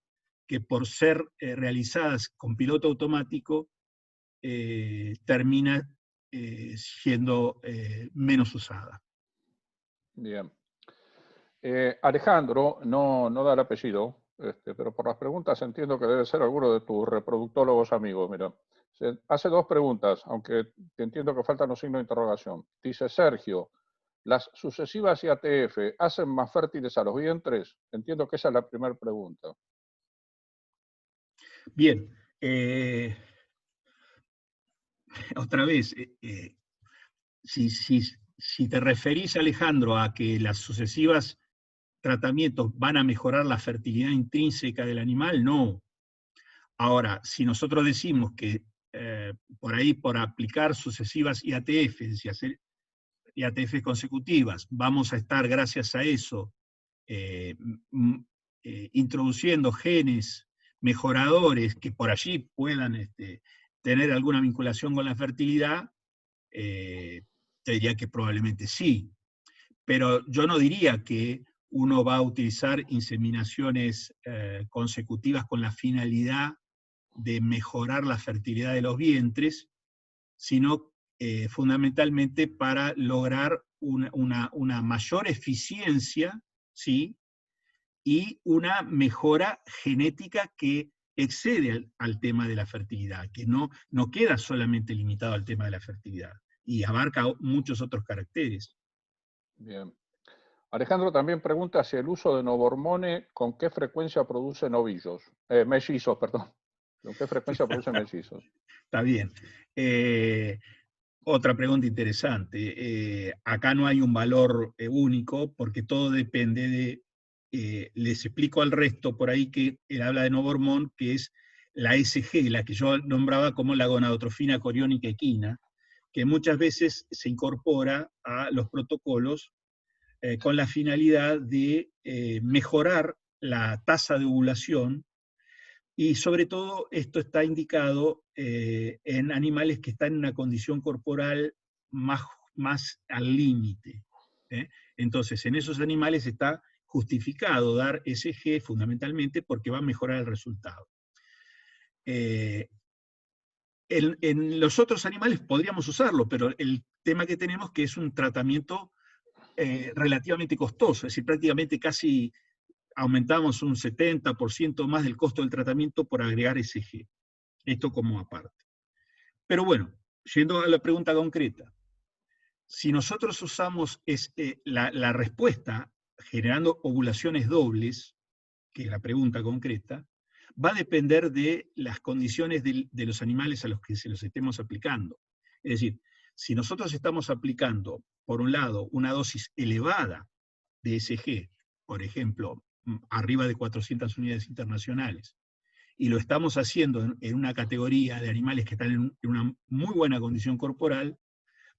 S3: que por ser realizadas con piloto automático termina siendo menos usada.
S2: Bien. Alejandro, no da el apellido, pero por las preguntas entiendo que debe ser alguno de tus reproductólogos amigos. Mira, hace 2 preguntas, aunque te entiendo que faltan los signos de interrogación. Dice Sergio, ¿las sucesivas IATF hacen más fértiles a los vientres? Entiendo que esa es la primera pregunta.
S3: Bien, otra vez, si te referís, Alejandro, a que las sucesivas tratamientos van a mejorar la fertilidad intrínseca del animal, no. Ahora, si nosotros decimos que por ahí, por aplicar sucesivas IATFs y hacer IATFs consecutivas, vamos a estar, gracias a eso, introduciendo genes mejoradores que por allí puedan tener alguna vinculación con la fertilidad, te diría que probablemente sí. Pero yo no diría que uno va a utilizar inseminaciones consecutivas con la finalidad de mejorar la fertilidad de los vientres, sino fundamentalmente para lograr una mayor eficiencia, ¿sí? Y una mejora genética que excede al tema de la fertilidad, que no queda solamente limitado al tema de la fertilidad, y abarca muchos otros caracteres.
S2: Bien. Alejandro también pregunta si el uso de novormone, ¿con qué frecuencia produce novillos? Mellizos, perdón. ¿Con qué frecuencia producen mellizos?
S3: Está bien. Otra pregunta interesante. Acá no hay un valor único porque todo depende de... les explico al resto por ahí que él habla de novormón, que es la SG, la que yo nombraba como la gonadotrofina coriónica equina, que muchas veces se incorpora a los protocolos con la finalidad de mejorar la tasa de ovulación, y sobre todo esto está indicado en animales que están en una condición corporal más al límite. Entonces, en esos animales está justificado dar SG fundamentalmente porque va a mejorar el resultado. En los otros animales podríamos usarlo, pero el tema que tenemos que es un tratamiento relativamente costoso, es decir, prácticamente casi aumentamos un 70% más del costo del tratamiento por agregar SG. Esto como aparte. Pero bueno, yendo a la pregunta concreta, si nosotros usamos la respuesta generando ovulaciones dobles, que es la pregunta concreta, va a depender de las condiciones de los animales a los que se los estemos aplicando. Es decir, si nosotros estamos aplicando, por un lado, una dosis elevada de SG, por ejemplo, arriba de 400 unidades internacionales, y lo estamos haciendo en una categoría de animales que están en una muy buena condición corporal,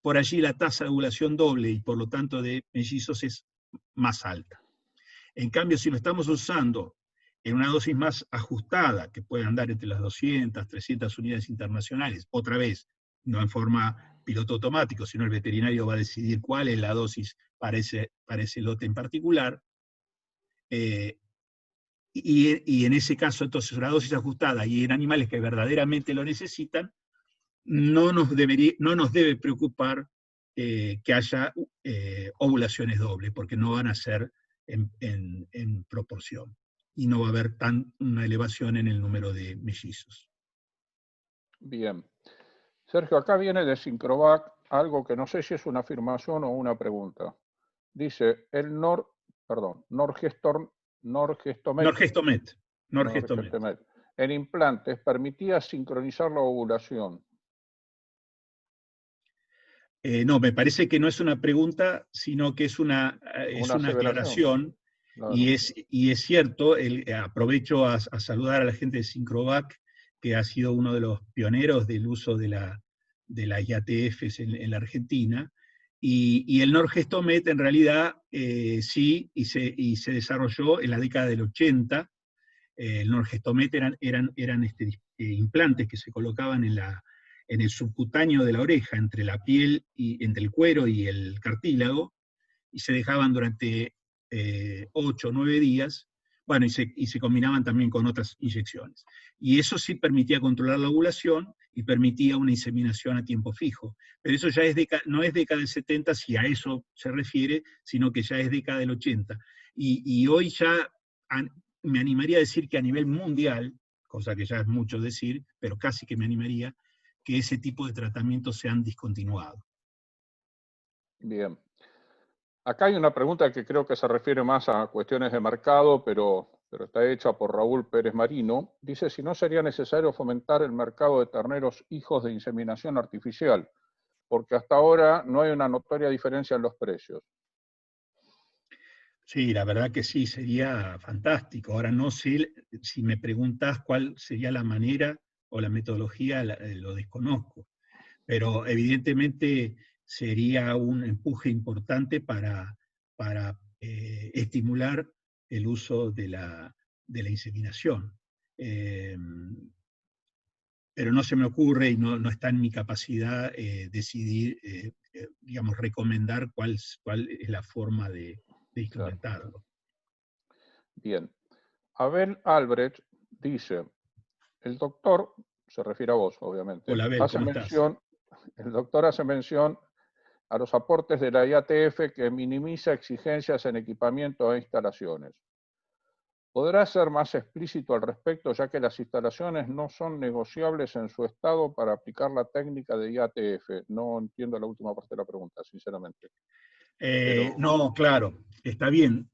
S3: por allí la tasa de ovulación doble y por lo tanto de mellizos es más alta. En cambio, si lo estamos usando en una dosis más ajustada, que puede andar entre las 200, 300 unidades internacionales, otra vez, no en forma piloto automático, sino el veterinario va a decidir cuál es la dosis para ese lote en particular, y en ese caso, entonces, una dosis ajustada y en animales que verdaderamente lo necesitan, no nos debe preocupar que haya ovulaciones dobles, porque no van a ser en proporción, y no va a haber una elevación en el número de mellizos.
S2: Bien. Sergio, acá viene de Sincrovac algo que no sé si es una afirmación o una pregunta. Dice, el Norgestomet en implantes permitía sincronizar la ovulación.
S3: No, me parece que no es una pregunta, sino que es una
S2: aseveración.
S3: aclaración.
S2: Claro.
S3: Y es cierto, aprovecho a saludar a la gente de Syncrovac, que ha sido uno de los pioneros del uso de las IATFs en la Argentina. Y el Norgestomet en realidad sí, y se desarrolló en la década del 80. El Norgestomet eran implantes que se colocaban en el subcutáneo de la oreja, entre la piel, entre el cuero y el cartílago, y se dejaban durante 8 o 9 días, bueno, y se combinaban también con otras inyecciones. Y eso sí permitía controlar la ovulación y permitía una inseminación a tiempo fijo. Pero eso ya no es década del 70, si a eso se refiere, sino que ya es década del 80. Y hoy ya me animaría a decir que a nivel mundial, cosa que ya es mucho decir, pero casi que me animaría, que ese tipo de tratamientos se han discontinuado.
S2: Bien. Acá hay una pregunta que creo que se refiere más a cuestiones de mercado, pero está hecha por Raúl Pérez Marino. Dice si no sería necesario fomentar el mercado de terneros hijos de inseminación artificial, porque hasta ahora no hay una notoria diferencia en los precios.
S3: Sí, la verdad que sí, sería fantástico. Ahora no sé, si me preguntas cuál sería la manera o la metodología, lo desconozco. Pero evidentemente sería un empuje importante para estimular el uso de la inseminación. Pero no se me ocurre y no está en mi capacidad decidir, digamos, recomendar cuál es la forma de instrumentarlo.
S2: Bien. Abel Albrecht dice, el doctor, se refiere a vos, obviamente,
S3: Hola, Abel, ¿cómo estás?
S2: El doctor hace mención a los aportes de la IATF que minimiza exigencias en equipamiento e instalaciones. ¿Podrá ser más explícito al respecto, ya que las instalaciones no son negociables en su estado para aplicar la técnica de IATF? No entiendo la última parte de la pregunta, sinceramente.
S3: No, claro, está bien.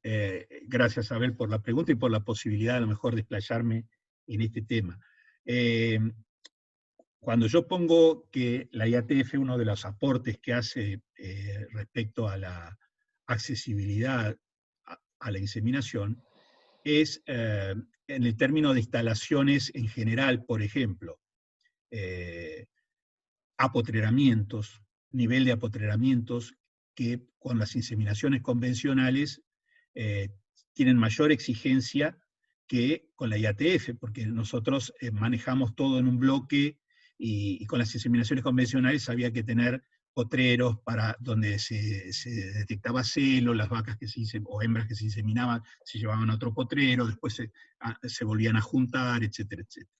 S3: Gracias, Abel, por la pregunta y por la posibilidad a lo mejor de explayarme en este tema. Cuando yo pongo que la IATF, uno de los aportes que hace respecto a la accesibilidad a la inseminación, es en el término de instalaciones en general, por ejemplo, apotreramientos, nivel de apotreramientos que con las inseminaciones convencionales tienen mayor exigencia que con la IATF, porque nosotros manejamos todo en un bloque y con las inseminaciones convencionales había que tener potreros para donde se detectaba celo, las vacas o hembras que se inseminaban se llevaban a otro potrero, después se volvían a juntar, etcétera, etcétera.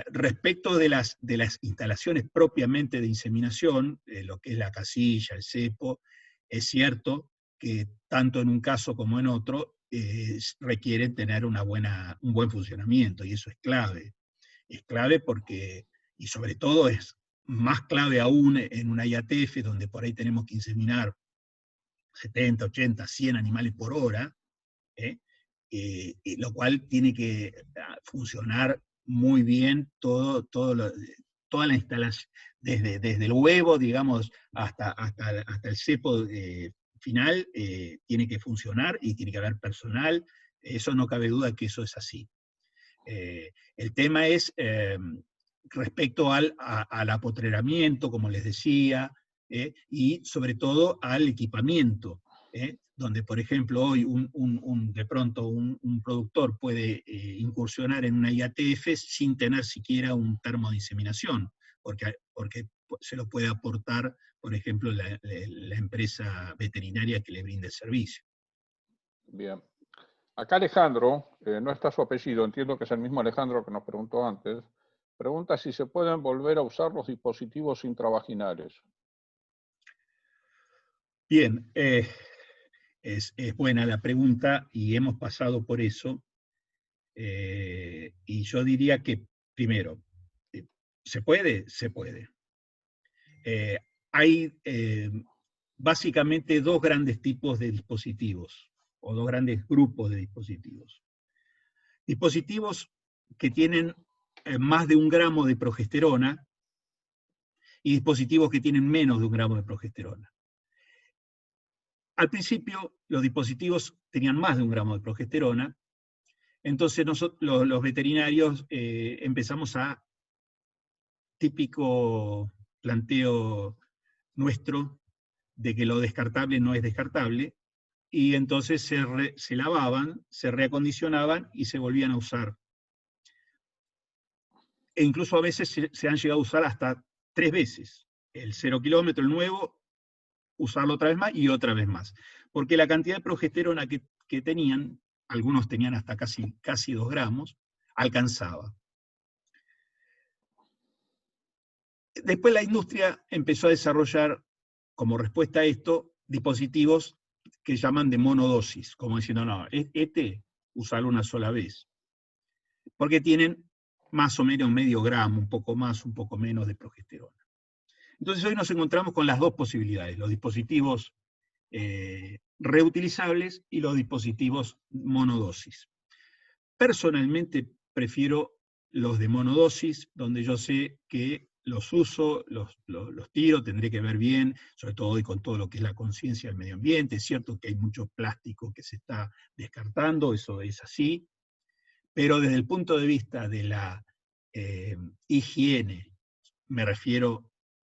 S3: Respecto de las instalaciones propiamente de inseminación, lo que es la casilla, el cepo, es cierto que tanto en un caso como en otro requieren tener un buen funcionamiento, y eso es clave. Es clave porque, y sobre todo es más clave aún en una IATF, donde por ahí tenemos que inseminar 70, 80, 100 animales por hora, lo cual tiene que funcionar muy bien toda la instalación, desde el huevo, digamos, hasta el cepo final, tiene que funcionar y tiene que haber personal. Eso no cabe duda que eso es así. El tema es respecto al apotreramiento, como les decía, y sobre todo al equipamiento, donde, por ejemplo, hoy de pronto un productor puede incursionar en una IATF sin tener siquiera un termo de inseminación, porque se lo puede aportar, por ejemplo, la empresa veterinaria que le brinde el servicio.
S2: Bien. Acá Alejandro, no está su apellido, entiendo que es el mismo Alejandro que nos preguntó antes, pregunta si se pueden volver a usar los dispositivos intravaginales.
S3: Bien, es buena la pregunta y hemos pasado por eso. Y yo diría que, primero, ¿se puede? Se puede. Hay básicamente dos grandes tipos de dispositivos, o dos grandes grupos de dispositivos. Dispositivos que tienen más de 1 gramo de progesterona y dispositivos que tienen menos de 1 gramo de progesterona. Al principio, los dispositivos tenían más de 1 gramo de progesterona, entonces nosotros, los veterinarios, empezamos a, típico planteo nuestro, de que lo descartable no es descartable, y entonces se lavaban, se reacondicionaban y se volvían a usar. E incluso a veces se han llegado a usar hasta 3 veces. El 0 kilómetro, el nuevo, usarlo otra vez más y otra vez más. Porque la cantidad de progesterona que tenían, algunos tenían hasta casi 2 gramos, alcanzaba. Después la industria empezó a desarrollar, como respuesta a esto, dispositivos que llaman de monodosis, como diciendo, no, usalo una sola vez. Porque tienen más o menos medio gramo, un poco más, un poco menos de progesterona. Entonces hoy nos encontramos con las dos posibilidades, los dispositivos reutilizables y los dispositivos monodosis. Personalmente prefiero los de monodosis, donde yo sé que los uso, los tiro, tendré que ver bien, sobre todo hoy con todo lo que es la conciencia del medio ambiente. Es cierto que hay mucho plástico que se está descartando, eso es así, pero desde el punto de vista de la higiene, me refiero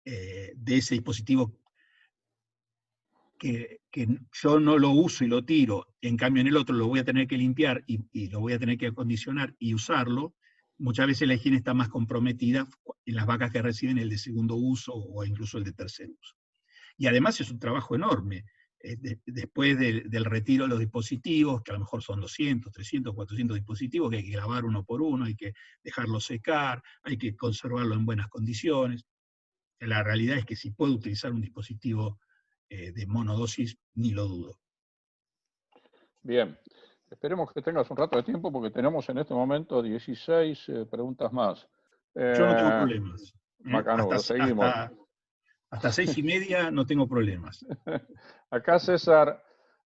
S3: de ese dispositivo que yo no lo uso y lo tiro, en cambio en el otro lo voy a tener que limpiar y lo voy a tener que acondicionar y usarlo, muchas veces la higiene está más comprometida en las vacas que reciben el de segundo uso o incluso el de tercer uso. Y además es un trabajo enorme. Después del retiro de los dispositivos, que a lo mejor son 200, 300, 400 dispositivos, que hay que lavar uno por uno, hay que dejarlo secar, hay que conservarlo en buenas condiciones. La realidad es que si puedo utilizar un dispositivo de monodosis, ni lo dudo.
S2: Bien, esperemos que tengas un rato de tiempo porque tenemos en este momento 16 preguntas más.
S3: Yo no tengo problemas.
S2: Macanudo, seguimos.
S3: Hasta 6:30 no tengo problemas.
S2: Acá César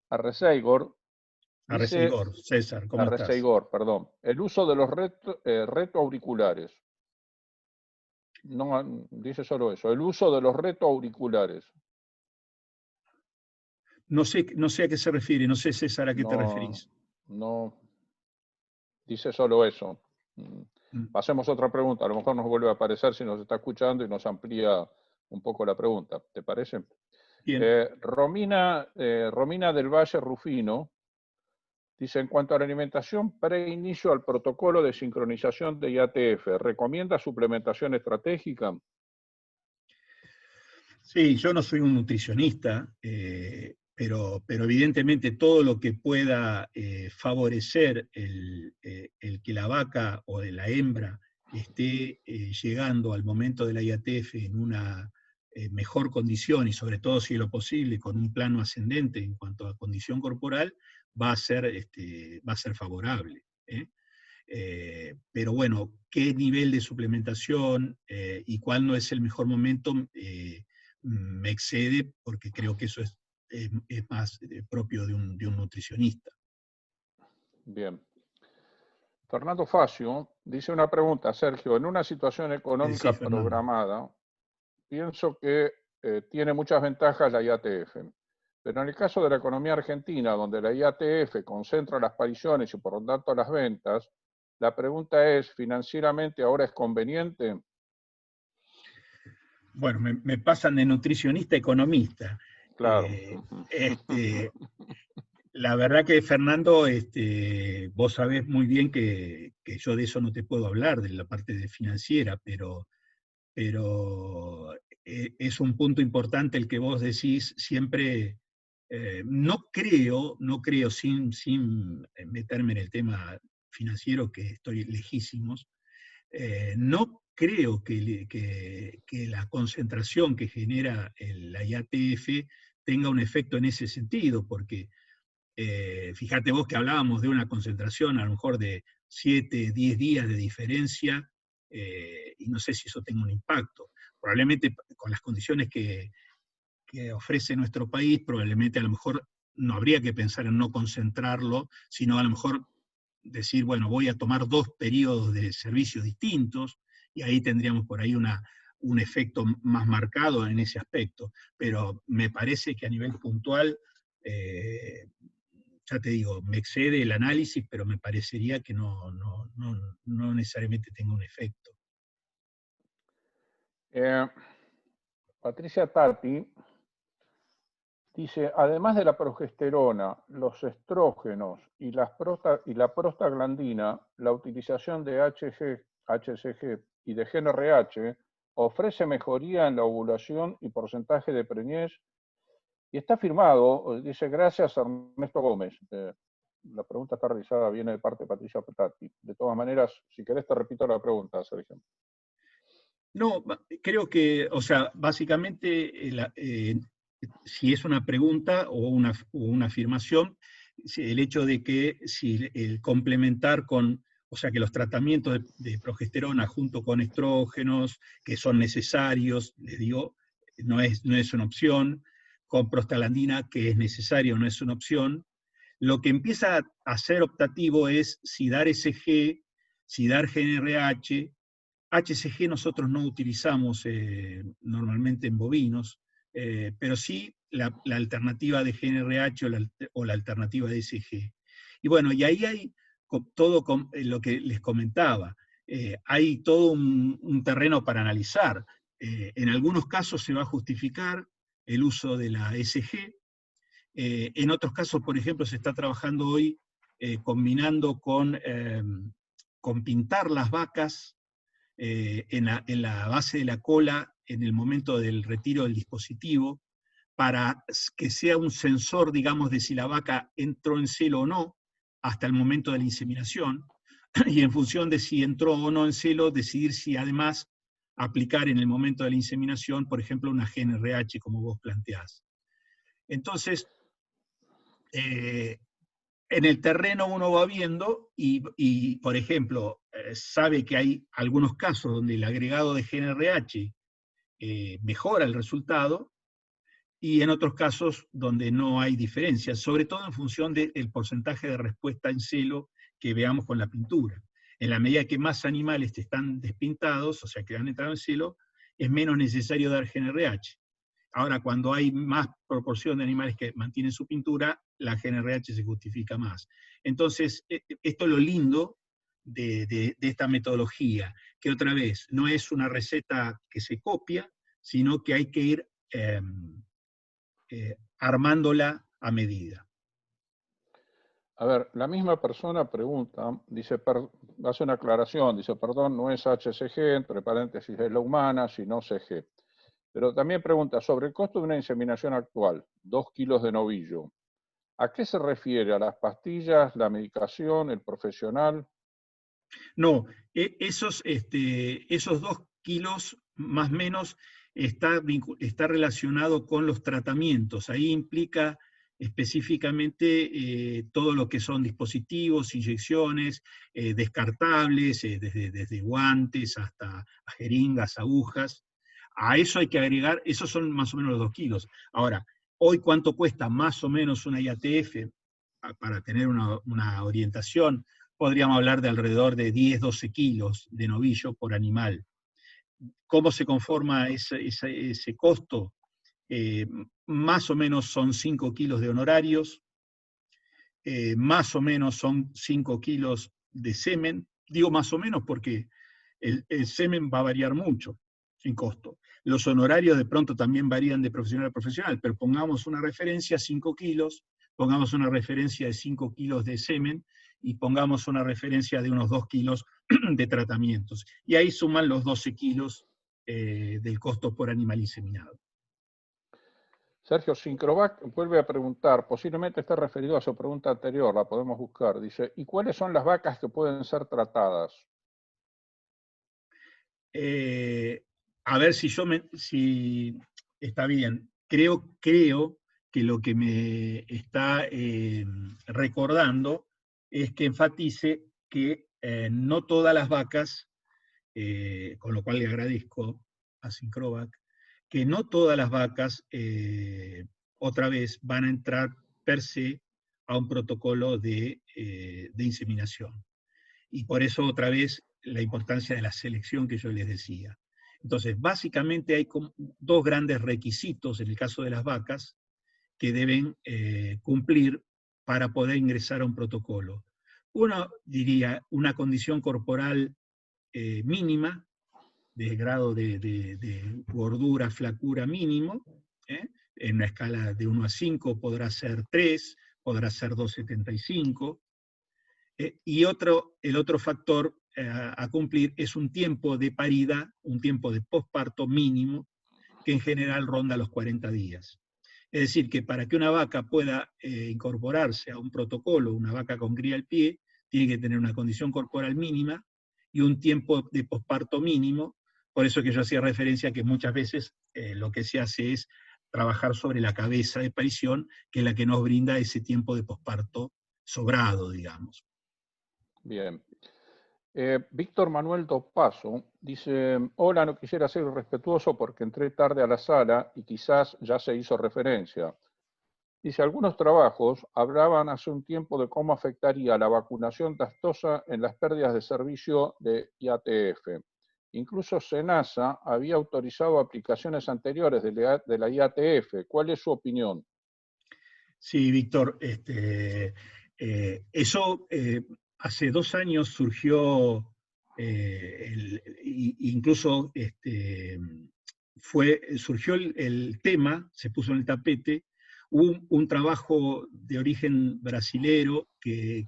S2: Arreceigor.
S3: César, ¿cómo estás?
S2: Arreceigor, perdón. El uso de los retroauriculares. No, dice solo eso. El uso de los retroauriculares.
S3: No sé a qué se refiere, no sé, César, a qué te referís.
S2: No, dice solo eso. Pasemos a otra pregunta, a lo mejor nos vuelve a aparecer si nos está escuchando y nos amplía un poco la pregunta, ¿te parece?
S3: Bien.
S2: Romina del Valle Rufino dice, en cuanto a la alimentación preinicio al protocolo de sincronización de IATF, ¿recomienda suplementación estratégica?
S3: Sí, yo no soy un nutricionista, pero evidentemente todo lo que pueda favorecer el que la vaca o de la hembra esté llegando al momento de la IATF en una mejor condición y sobre todo si es lo posible con un plano ascendente en cuanto a condición corporal, va a ser favorable. Pero bueno, qué nivel de suplementación y cuál no es el mejor momento me excede, porque creo que eso es más propio de un nutricionista.
S2: Bien. Fernando Facio dice una pregunta, Sergio, en una situación económica programada, pienso que tiene muchas ventajas la IATF, pero en el caso de la economía argentina, donde la IATF concentra las apariciones y por lo tanto las ventas, la pregunta es, ¿financieramente ahora es conveniente?
S3: Bueno, me pasan de nutricionista a economista.
S2: Claro.
S3: La verdad que, Fernando, vos sabés muy bien que yo de eso no te puedo hablar, de la parte de financiera, pero es un punto importante el que vos decís siempre. No creo, sin meterme en el tema financiero, que estoy lejísimos, no creo que la concentración que genera la IATF tenga un efecto en ese sentido, porque fíjate vos que hablábamos de una concentración a lo mejor de 7, 10 días de diferencia, y no sé si eso tenga un impacto. Probablemente con las condiciones que ofrece nuestro país, probablemente a lo mejor no habría que pensar en no concentrarlo, sino a lo mejor decir, bueno, voy a tomar 2 periodos de servicios distintos, y ahí tendríamos por ahí una un efecto más marcado en ese aspecto, pero me parece que a nivel puntual, ya te digo, me excede el análisis, pero me parecería que no necesariamente tenga un efecto.
S2: Patricia Tati dice, además de la progesterona, los estrógenos y la prostaglandina, la utilización de HCG y de GnRH ofrece mejoría en la ovulación y porcentaje de preñez. Y está firmado, dice, gracias Ernesto Gómez. La pregunta está realizada, viene de parte de Patricia Tati. De todas maneras, si querés te repito la pregunta, Sergio.
S3: No, creo que, o sea, básicamente, si es una pregunta o una afirmación, el hecho de que si el complementar con, o sea, que los tratamientos de progesterona junto con estrógenos, que son necesarios, le digo, no es una opción, con prostaglandina, que es necesario, no es una opción. Lo que empieza a ser optativo es si dar SG, si dar GnRH. HCG nosotros no utilizamos normalmente en bovinos, pero sí la alternativa de GnRH o la alternativa de SG. Y bueno, y ahí hay todo lo que les comentaba. Hay todo un terreno para analizar. En algunos casos se va a justificar el uso de la SG. En otros casos, por ejemplo, se está trabajando hoy combinando con pintar las vacas en la base de la cola en el momento del retiro del dispositivo, para que sea un sensor, digamos, de si la vaca entró en celo o no, hasta el momento de la inseminación, y en función de si entró o no en celo, decidir si además aplicar en el momento de la inseminación, por ejemplo, una GnRH, como vos planteás. Entonces, en el terreno uno va viendo y por ejemplo, sabe que hay algunos casos donde el agregado de GnRH mejora el resultado, y en otros casos donde no hay diferencias, sobre todo en función del porcentaje de respuesta en celo que veamos con la pintura. En la medida que más animales están despintados, o sea, que han entrado en celo, es menos necesario dar GnRH. Ahora, cuando hay más proporción de animales que mantienen su pintura, la GnRH se justifica más. Entonces, esto es lo lindo de esta metodología, que otra vez, no es una receta que se copia, sino que hay que ir armándola a medida.
S2: A ver, la misma persona pregunta, dice, hace una aclaración, dice, perdón, no es HCG, entre paréntesis es la humana, sino CG. Pero también pregunta sobre el costo de una inseminación actual, 2 kilos de novillo. ¿A qué se refiere? ¿A las pastillas, la medicación, el profesional?
S3: No, esos 2 kilos más o menos está relacionado con los tratamientos. Ahí implica específicamente todo lo que son dispositivos, inyecciones, descartables, desde guantes hasta jeringas, agujas. A eso hay que agregar, esos son más o menos los 2 kilos. Ahora, hoy, ¿cuánto cuesta más o menos una IATF? Para tener una orientación, podríamos hablar de alrededor de 10, 12 kilos de novillo por animal. ¿Cómo se conforma ese costo? Más o menos son 5 kilos de honorarios, más o menos son 5 kilos de semen. Digo más o menos porque el semen va a variar mucho, sin costo. Los honorarios de pronto también varían de profesional a profesional, pero pongamos una referencia, 5 kilos, pongamos una referencia de 5 kilos de semen, y pongamos una referencia de unos 2 kilos de tratamientos. Y ahí suman los 12 kilos del costo por animal inseminado.
S2: Sergio Sincrovac vuelve a preguntar, posiblemente está referido a su pregunta anterior, la podemos buscar. Dice, ¿y cuáles son las vacas que pueden ser tratadas?
S3: A ver si está bien. Creo que lo que me está recordando es que enfatice que no todas las vacas, con lo cual le agradezco a Sincrovac, que no todas las vacas, otra vez, van a entrar per se a un protocolo de inseminación. Y por eso, otra vez, la importancia de la selección que yo les decía. Entonces, básicamente hay dos grandes requisitos en el caso de las vacas que deben cumplir para poder ingresar a un protocolo. Uno diría una condición corporal mínima, de grado de gordura, flacura mínimo, en una escala de 1 a 5 podrá ser 3, podrá ser 2,75, y el otro factor a cumplir es un tiempo de paridad, un tiempo de posparto mínimo, que en general ronda los 40 días. Es decir, que para que una vaca pueda incorporarse a un protocolo, una vaca con cría al pie, tiene que tener una condición corporal mínima y un tiempo de posparto mínimo. Por eso que yo hacía referencia a que muchas veces lo que se hace es trabajar sobre la cabeza de parición, que es la que nos brinda ese tiempo de posparto sobrado, digamos.
S2: Bien. Víctor Manuel Dopaso dice, hola, no quisiera ser irrespetuoso porque entré tarde a la sala y quizás ya se hizo referencia. Dice, algunos trabajos hablaban hace un tiempo de cómo afectaría la vacunación tastosa en las pérdidas de servicio de IATF. Incluso SENASA había autorizado aplicaciones anteriores de la IATF. ¿Cuál es su opinión?
S3: Sí, Víctor, eso hace 2 años surgió, incluso surgió el tema, se puso en el tapete, un trabajo de origen brasilero que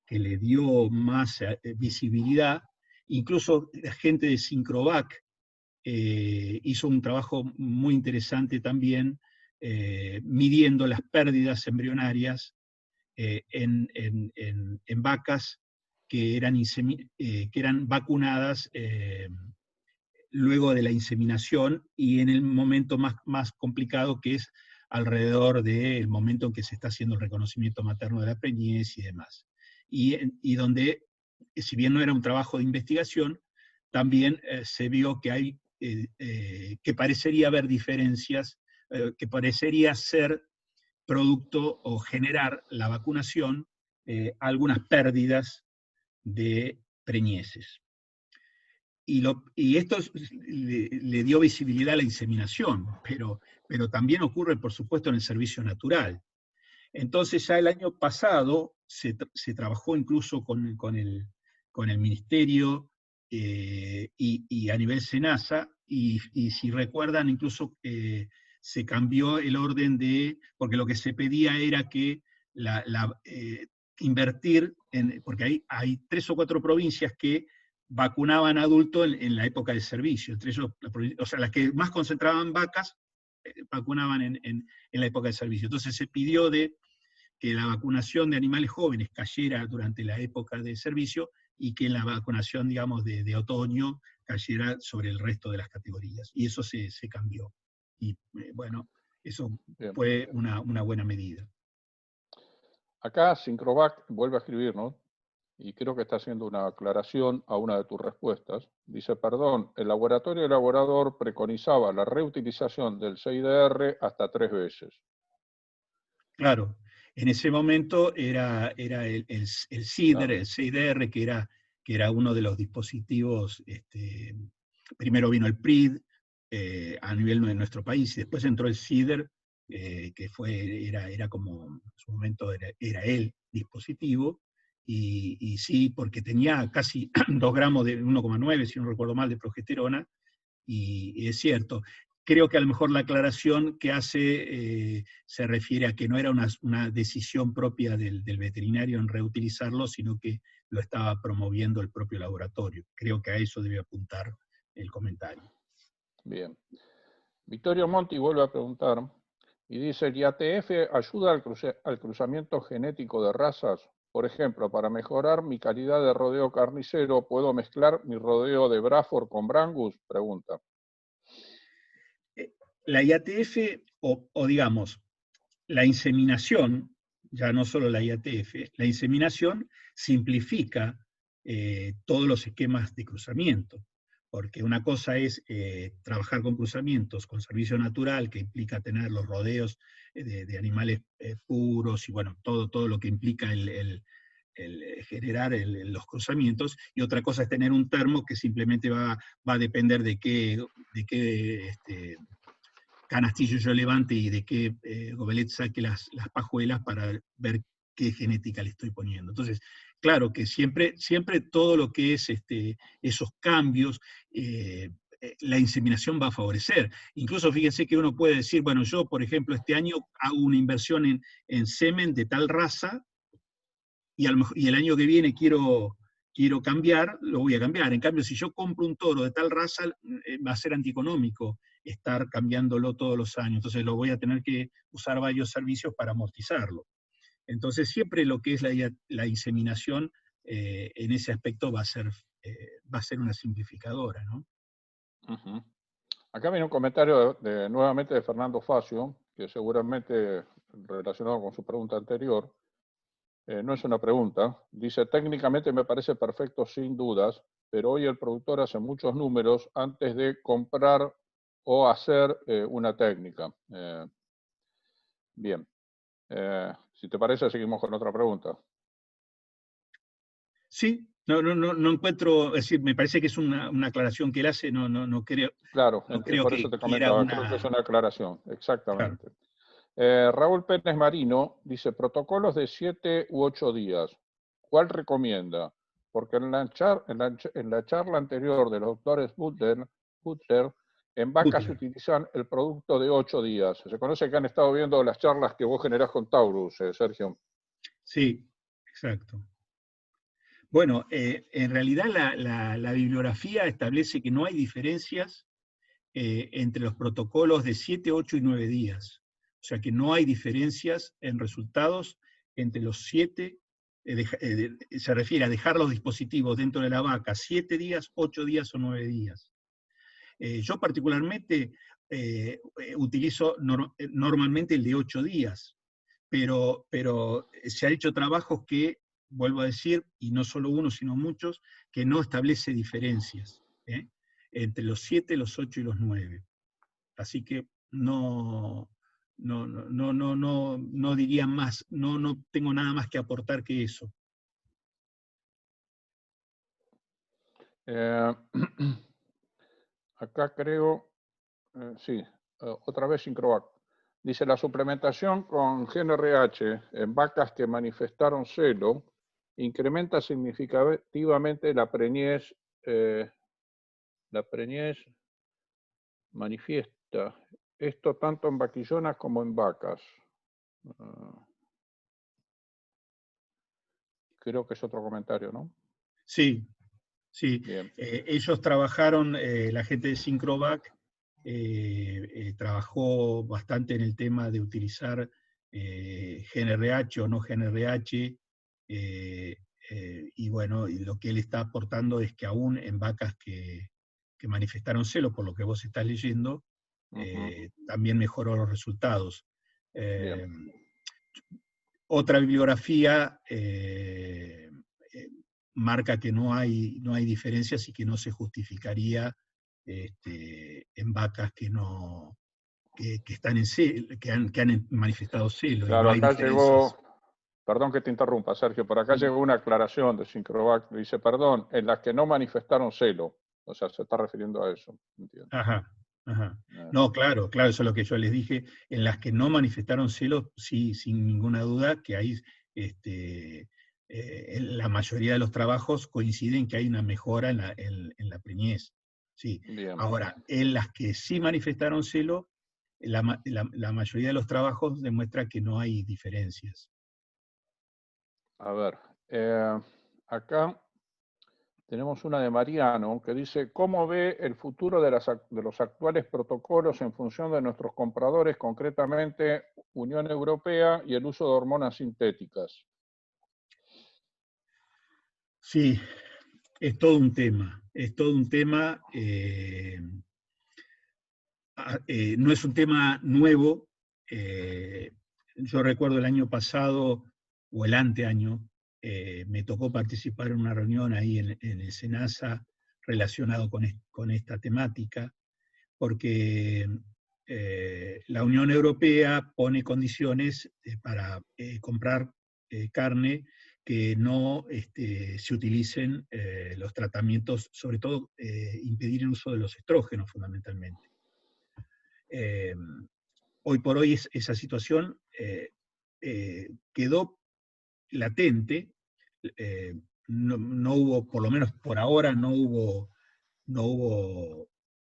S3: le dio más visibilidad, incluso la gente de Syncrovac hizo un trabajo muy interesante también, midiendo las pérdidas embrionarias en vacas que eran vacunadas luego de la inseminación y en el momento más complicado, que es alrededor del momento en que se está haciendo el reconocimiento materno de la preñez y demás. Y donde, si bien no era un trabajo de investigación, también se vio que hay que parecería haber diferencias, que parecería ser producto o generar la vacunación algunas pérdidas de preñeces. Y esto le dio visibilidad a la inseminación, pero también ocurre, por supuesto, en el servicio natural. Entonces ya el año pasado se trabajó incluso con el Ministerio y a nivel SENASA, y si recuerdan, incluso se cambió el orden porque lo que se pedía era que invertir, porque hay 3 o 4 provincias que vacunaban adultos en la época de servicio, entre ellos, o sea, las que más concentraban vacas, vacunaban en la época de servicio. Entonces se pidió que la vacunación de animales jóvenes cayera durante la época de servicio y que la vacunación, digamos, de otoño cayera sobre el resto de las categorías. Y eso se cambió. Y bueno, eso fue una buena medida.
S2: Acá Syncrovac vuelve a escribirnos, y creo que está haciendo una aclaración a una de tus respuestas. Dice, perdón, el laboratorio elaborador preconizaba la reutilización del CIDR hasta 3 veces.
S3: Claro, en ese momento era el CIDR, claro. El CIDR, que era uno de los dispositivos, primero vino el PRID a nivel de nuestro país, y después entró el CIDR, que era como, en su momento era el dispositivo, y sí, porque tenía casi 2 gramos de 1,9, si no recuerdo mal, de progesterona, y es cierto. Creo que a lo mejor la aclaración que hace se refiere a que no era una decisión propia del veterinario en reutilizarlo, sino que lo estaba promoviendo el propio laboratorio. Creo que a eso debe apuntar el comentario.
S2: Bien. Vittorio Monti vuelve a preguntar, y dice, ¿el IATF ayuda al cruzamiento genético de razas? Por ejemplo, para mejorar mi calidad de rodeo carnicero, ¿puedo mezclar mi rodeo de Braford con Brangus? Pregunta.
S3: La IATF, o digamos, la inseminación, ya no solo la IATF, la inseminación simplifica todos los esquemas de cruzamiento, porque una cosa es trabajar con cruzamientos, con servicio natural, que implica tener los rodeos de animales puros, y bueno, todo lo que implica generar los cruzamientos, y otra cosa es tener un termo que simplemente va a depender de qué canastillo yo levante y de qué gobelet saque las pajuelas para ver qué genética le estoy poniendo. Entonces, claro que siempre todo lo que es esos cambios, la inseminación va a favorecer. Incluso fíjense que uno puede decir, bueno, yo, por ejemplo, este año hago una inversión en semen de tal raza, y el año que viene quiero cambiar, lo voy a cambiar. En cambio, si yo compro un toro de tal raza, va a ser antieconómico estar cambiándolo todos los años. Entonces lo voy a tener que usar varios servicios para amortizarlo. Entonces siempre lo que es la inseminación, en ese aspecto va a ser una simplificadora, ¿no?
S2: Uh-huh. Acá viene un comentario nuevamente de Fernando Facio, que seguramente relacionado con su pregunta anterior. No es una pregunta. Dice, técnicamente me parece perfecto sin dudas, pero hoy el productor hace muchos números antes de comprar o hacer una técnica. Bien. Si te parece, seguimos con otra pregunta.
S3: Sí, no encuentro, es decir, me parece que es una aclaración que él hace, no creo.
S2: Claro,
S3: No creo
S2: por eso
S3: que
S2: te
S3: quiera
S2: comentaba, creo que es una aclaración, exactamente.
S3: Claro.
S2: Raúl Pérez Marino dice, protocolos de 7 u 8 días, ¿cuál recomienda? Porque en la charla anterior de los doctores Butler, en vacas se utilizan el producto de 8 días. Se conoce que han estado viendo las charlas que vos generás con Taurus, Sergio.
S3: Sí, exacto. Bueno, en realidad la bibliografía establece que no hay diferencias entre los protocolos de 7, 8 y 9 días. O sea que no hay diferencias en resultados entre los 7, se refiere a dejar los dispositivos dentro de la vaca 7 días, 8 días o 9 días. Yo particularmente utilizo normalmente el de 8 días, pero se han hecho trabajos que, vuelvo a decir, y no solo uno, sino muchos, que no establece diferencias entre los 7, los 8 y los 9. Así que no diría más, no tengo nada más que aportar que eso.
S2: Acá creo, sí, otra vez Sincrovac. Dice, la suplementación con GNRH en vacas que manifestaron celo incrementa significativamente la preñez manifiesta. Esto tanto en vaquillonas como en vacas. Creo que es otro comentario, ¿no?
S3: Sí. Ellos trabajaron, la gente de Sincrovac trabajó bastante en el tema de utilizar GNRH o no GNRH, y bueno, y lo que él está aportando es que aún en vacas que manifestaron celo, por lo que vos estás leyendo, también mejoró los resultados. Otra bibliografía marca que no hay diferencias y que no se justificaría en vacas que están en celo, que han manifestado celo.
S2: Claro,
S3: y no hay
S2: acá llegó, perdón que te interrumpa, Sergio, por acá llegó una aclaración de Sincrovac, dice, perdón, en las que no manifestaron celo, o sea, se está refiriendo a eso. ¿Entiendes?
S3: Ajá. No, claro, eso es lo que yo les dije. En las que no manifestaron celo, sí, sin ninguna duda, que hay la mayoría de los trabajos coinciden que hay una mejora en la preñez. Sí. Ahora, en las que sí manifestaron celo, la mayoría de los trabajos demuestra que no hay diferencias.
S2: A ver, acá tenemos una de Mariano que dice, ¿cómo ve el futuro de los actuales protocolos en función de nuestros compradores, concretamente Unión Europea y el uso de hormonas sintéticas?
S3: Sí, es todo un tema. No es un tema nuevo. Yo recuerdo el año pasado, o el anteaño, me tocó participar en una reunión ahí en el SENASA relacionado con esta temática, porque la Unión Europea pone condiciones para comprar carne que no se utilicen los tratamientos, sobre todo impedir el uso de los estrógenos fundamentalmente. Hoy por hoy esa situación quedó latente, no hubo, por lo menos por ahora, no hubo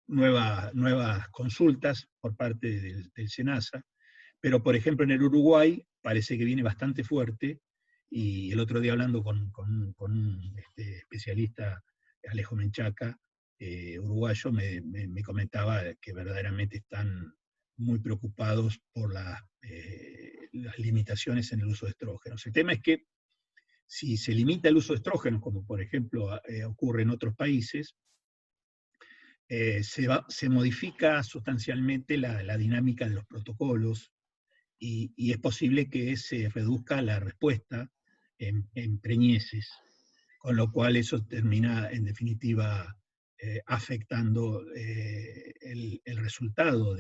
S3: nuevas consultas por parte del SENASA, pero por ejemplo en el Uruguay parece que viene bastante fuerte, y el otro día hablando con un especialista, Alejo Menchaca, uruguayo, me comentaba que verdaderamente están muy preocupados por las limitaciones en el uso de estrógenos. El tema es que si se limita el uso de estrógenos, como por ejemplo ocurre en otros países, se modifica sustancialmente la dinámica de los protocolos, y es posible que se reduzca la respuesta en preñeces, con lo cual eso termina en definitiva afectando el resultado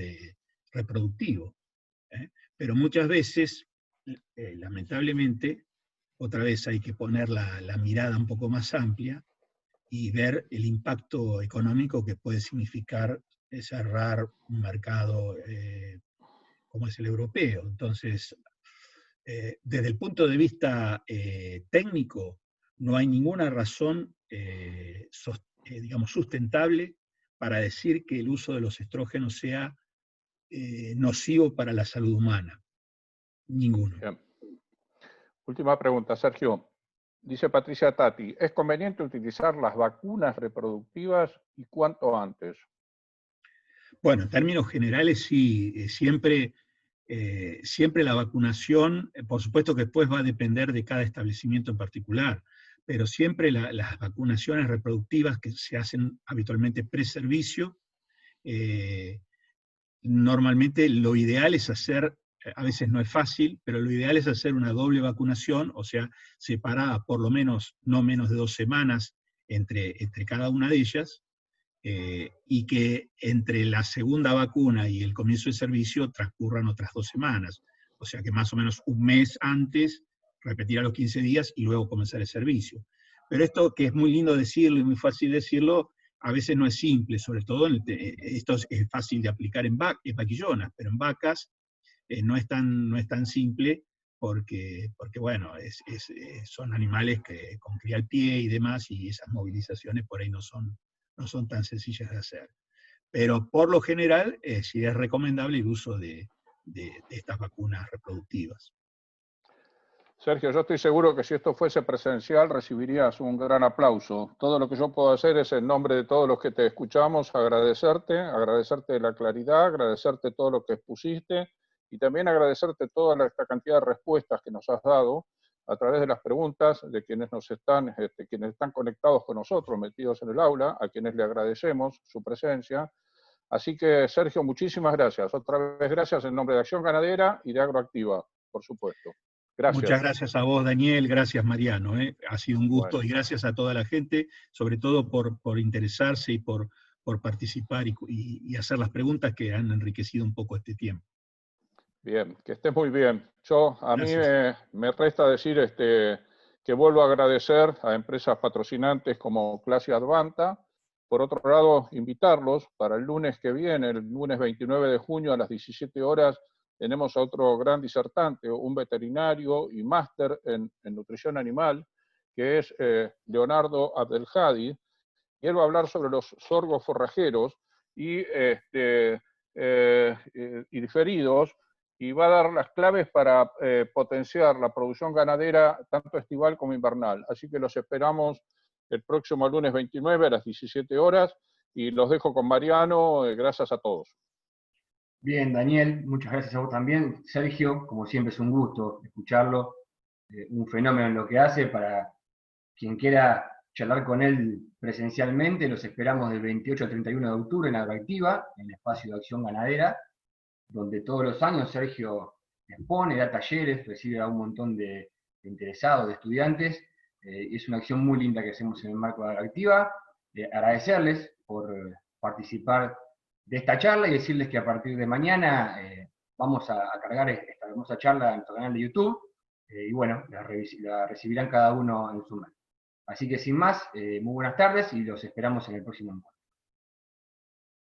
S3: reproductivo. Pero muchas veces, lamentablemente, otra vez hay que poner la mirada un poco más amplia y ver el impacto económico que puede significar cerrar un mercado como es el europeo. Entonces, desde el punto de vista técnico, no hay ninguna razón digamos, sustentable para decir que el uso de los estrógenos sea nocivo para la salud humana. Ninguno.
S2: Bien. Última pregunta, Sergio. Dice Patricia Tati, ¿es conveniente utilizar las vacunas reproductivas y cuánto antes?
S3: Bueno, en términos generales sí, siempre la vacunación, por supuesto que después va a depender de cada establecimiento en particular, pero siempre las vacunaciones reproductivas que se hacen habitualmente pre-servicio, normalmente lo ideal es hacer, a veces no es fácil, pero lo ideal es hacer una doble vacunación, o sea, separada por lo menos, no menos de 2 semanas entre cada una de ellas, y que entre la segunda vacuna y el comienzo del servicio transcurran otras 2 semanas. O sea que más o menos un mes antes, repetir a los 15 días y luego comenzar el servicio. Pero esto, que es muy lindo decirlo y muy fácil decirlo, a veces no es simple, sobre todo esto es fácil de aplicar en vaquillonas, pero en vacas no es tan simple, porque bueno, son animales con cría al pie y demás, y esas movilizaciones por ahí no son tan sencillas de hacer. Pero por lo general sí es recomendable el uso de estas vacunas reproductivas.
S2: Sergio, yo estoy seguro que si esto fuese presencial recibirías un gran aplauso. Todo lo que yo puedo hacer es, en nombre de todos los que te escuchamos, agradecerte la claridad, agradecerte todo lo que expusiste y también agradecerte toda esta cantidad de respuestas que nos has dado a través de las preguntas de quienes quienes están conectados con nosotros, metidos en el aula, a quienes le agradecemos su presencia. Así que, Sergio, muchísimas gracias. Otra vez gracias en nombre de Acción Ganadera y de Agroactiva, por supuesto. Gracias.
S3: Muchas gracias a vos, Daniel, gracias, Mariano. Ha sido un gusto, bueno. Y gracias a toda la gente, sobre todo por interesarse y por participar y hacer las preguntas que han enriquecido un poco este tiempo.
S2: Bien, que estés muy bien. A mí me resta decir que vuelvo a agradecer a empresas patrocinantes como Clase Advanta. Por otro lado, invitarlos para el lunes que viene, el lunes 29 de junio a las 17 horas, tenemos a otro gran disertante, un veterinario y máster en nutrición animal, que es Leonardo Abdelhadi, y él va a hablar sobre los sorgos forrajeros y diferidos, y va a dar las claves para potenciar la producción ganadera tanto estival como invernal. Así que los esperamos el próximo lunes 29 a las 17 horas, y los dejo con Mariano. Gracias a todos.
S1: Bien, Daniel, muchas gracias a vos también. Sergio, como siempre es un gusto escucharlo, un fenómeno en lo que hace. Para quien quiera charlar con él presencialmente, los esperamos del 28 al 31 de octubre en Agroactiva, en el espacio de Acción Ganadera, donde todos los años Sergio expone, da talleres, recibe a un montón de interesados, de estudiantes. Es una acción muy linda que hacemos en el marco de Agroactiva. Agradecerles por participar de esta charla y decirles que a partir de mañana vamos a cargar esta hermosa charla en nuestro canal de YouTube. y bueno, la recibirán cada uno en su mail. Así que sin más, muy buenas tardes y los esperamos en el próximo encuentro.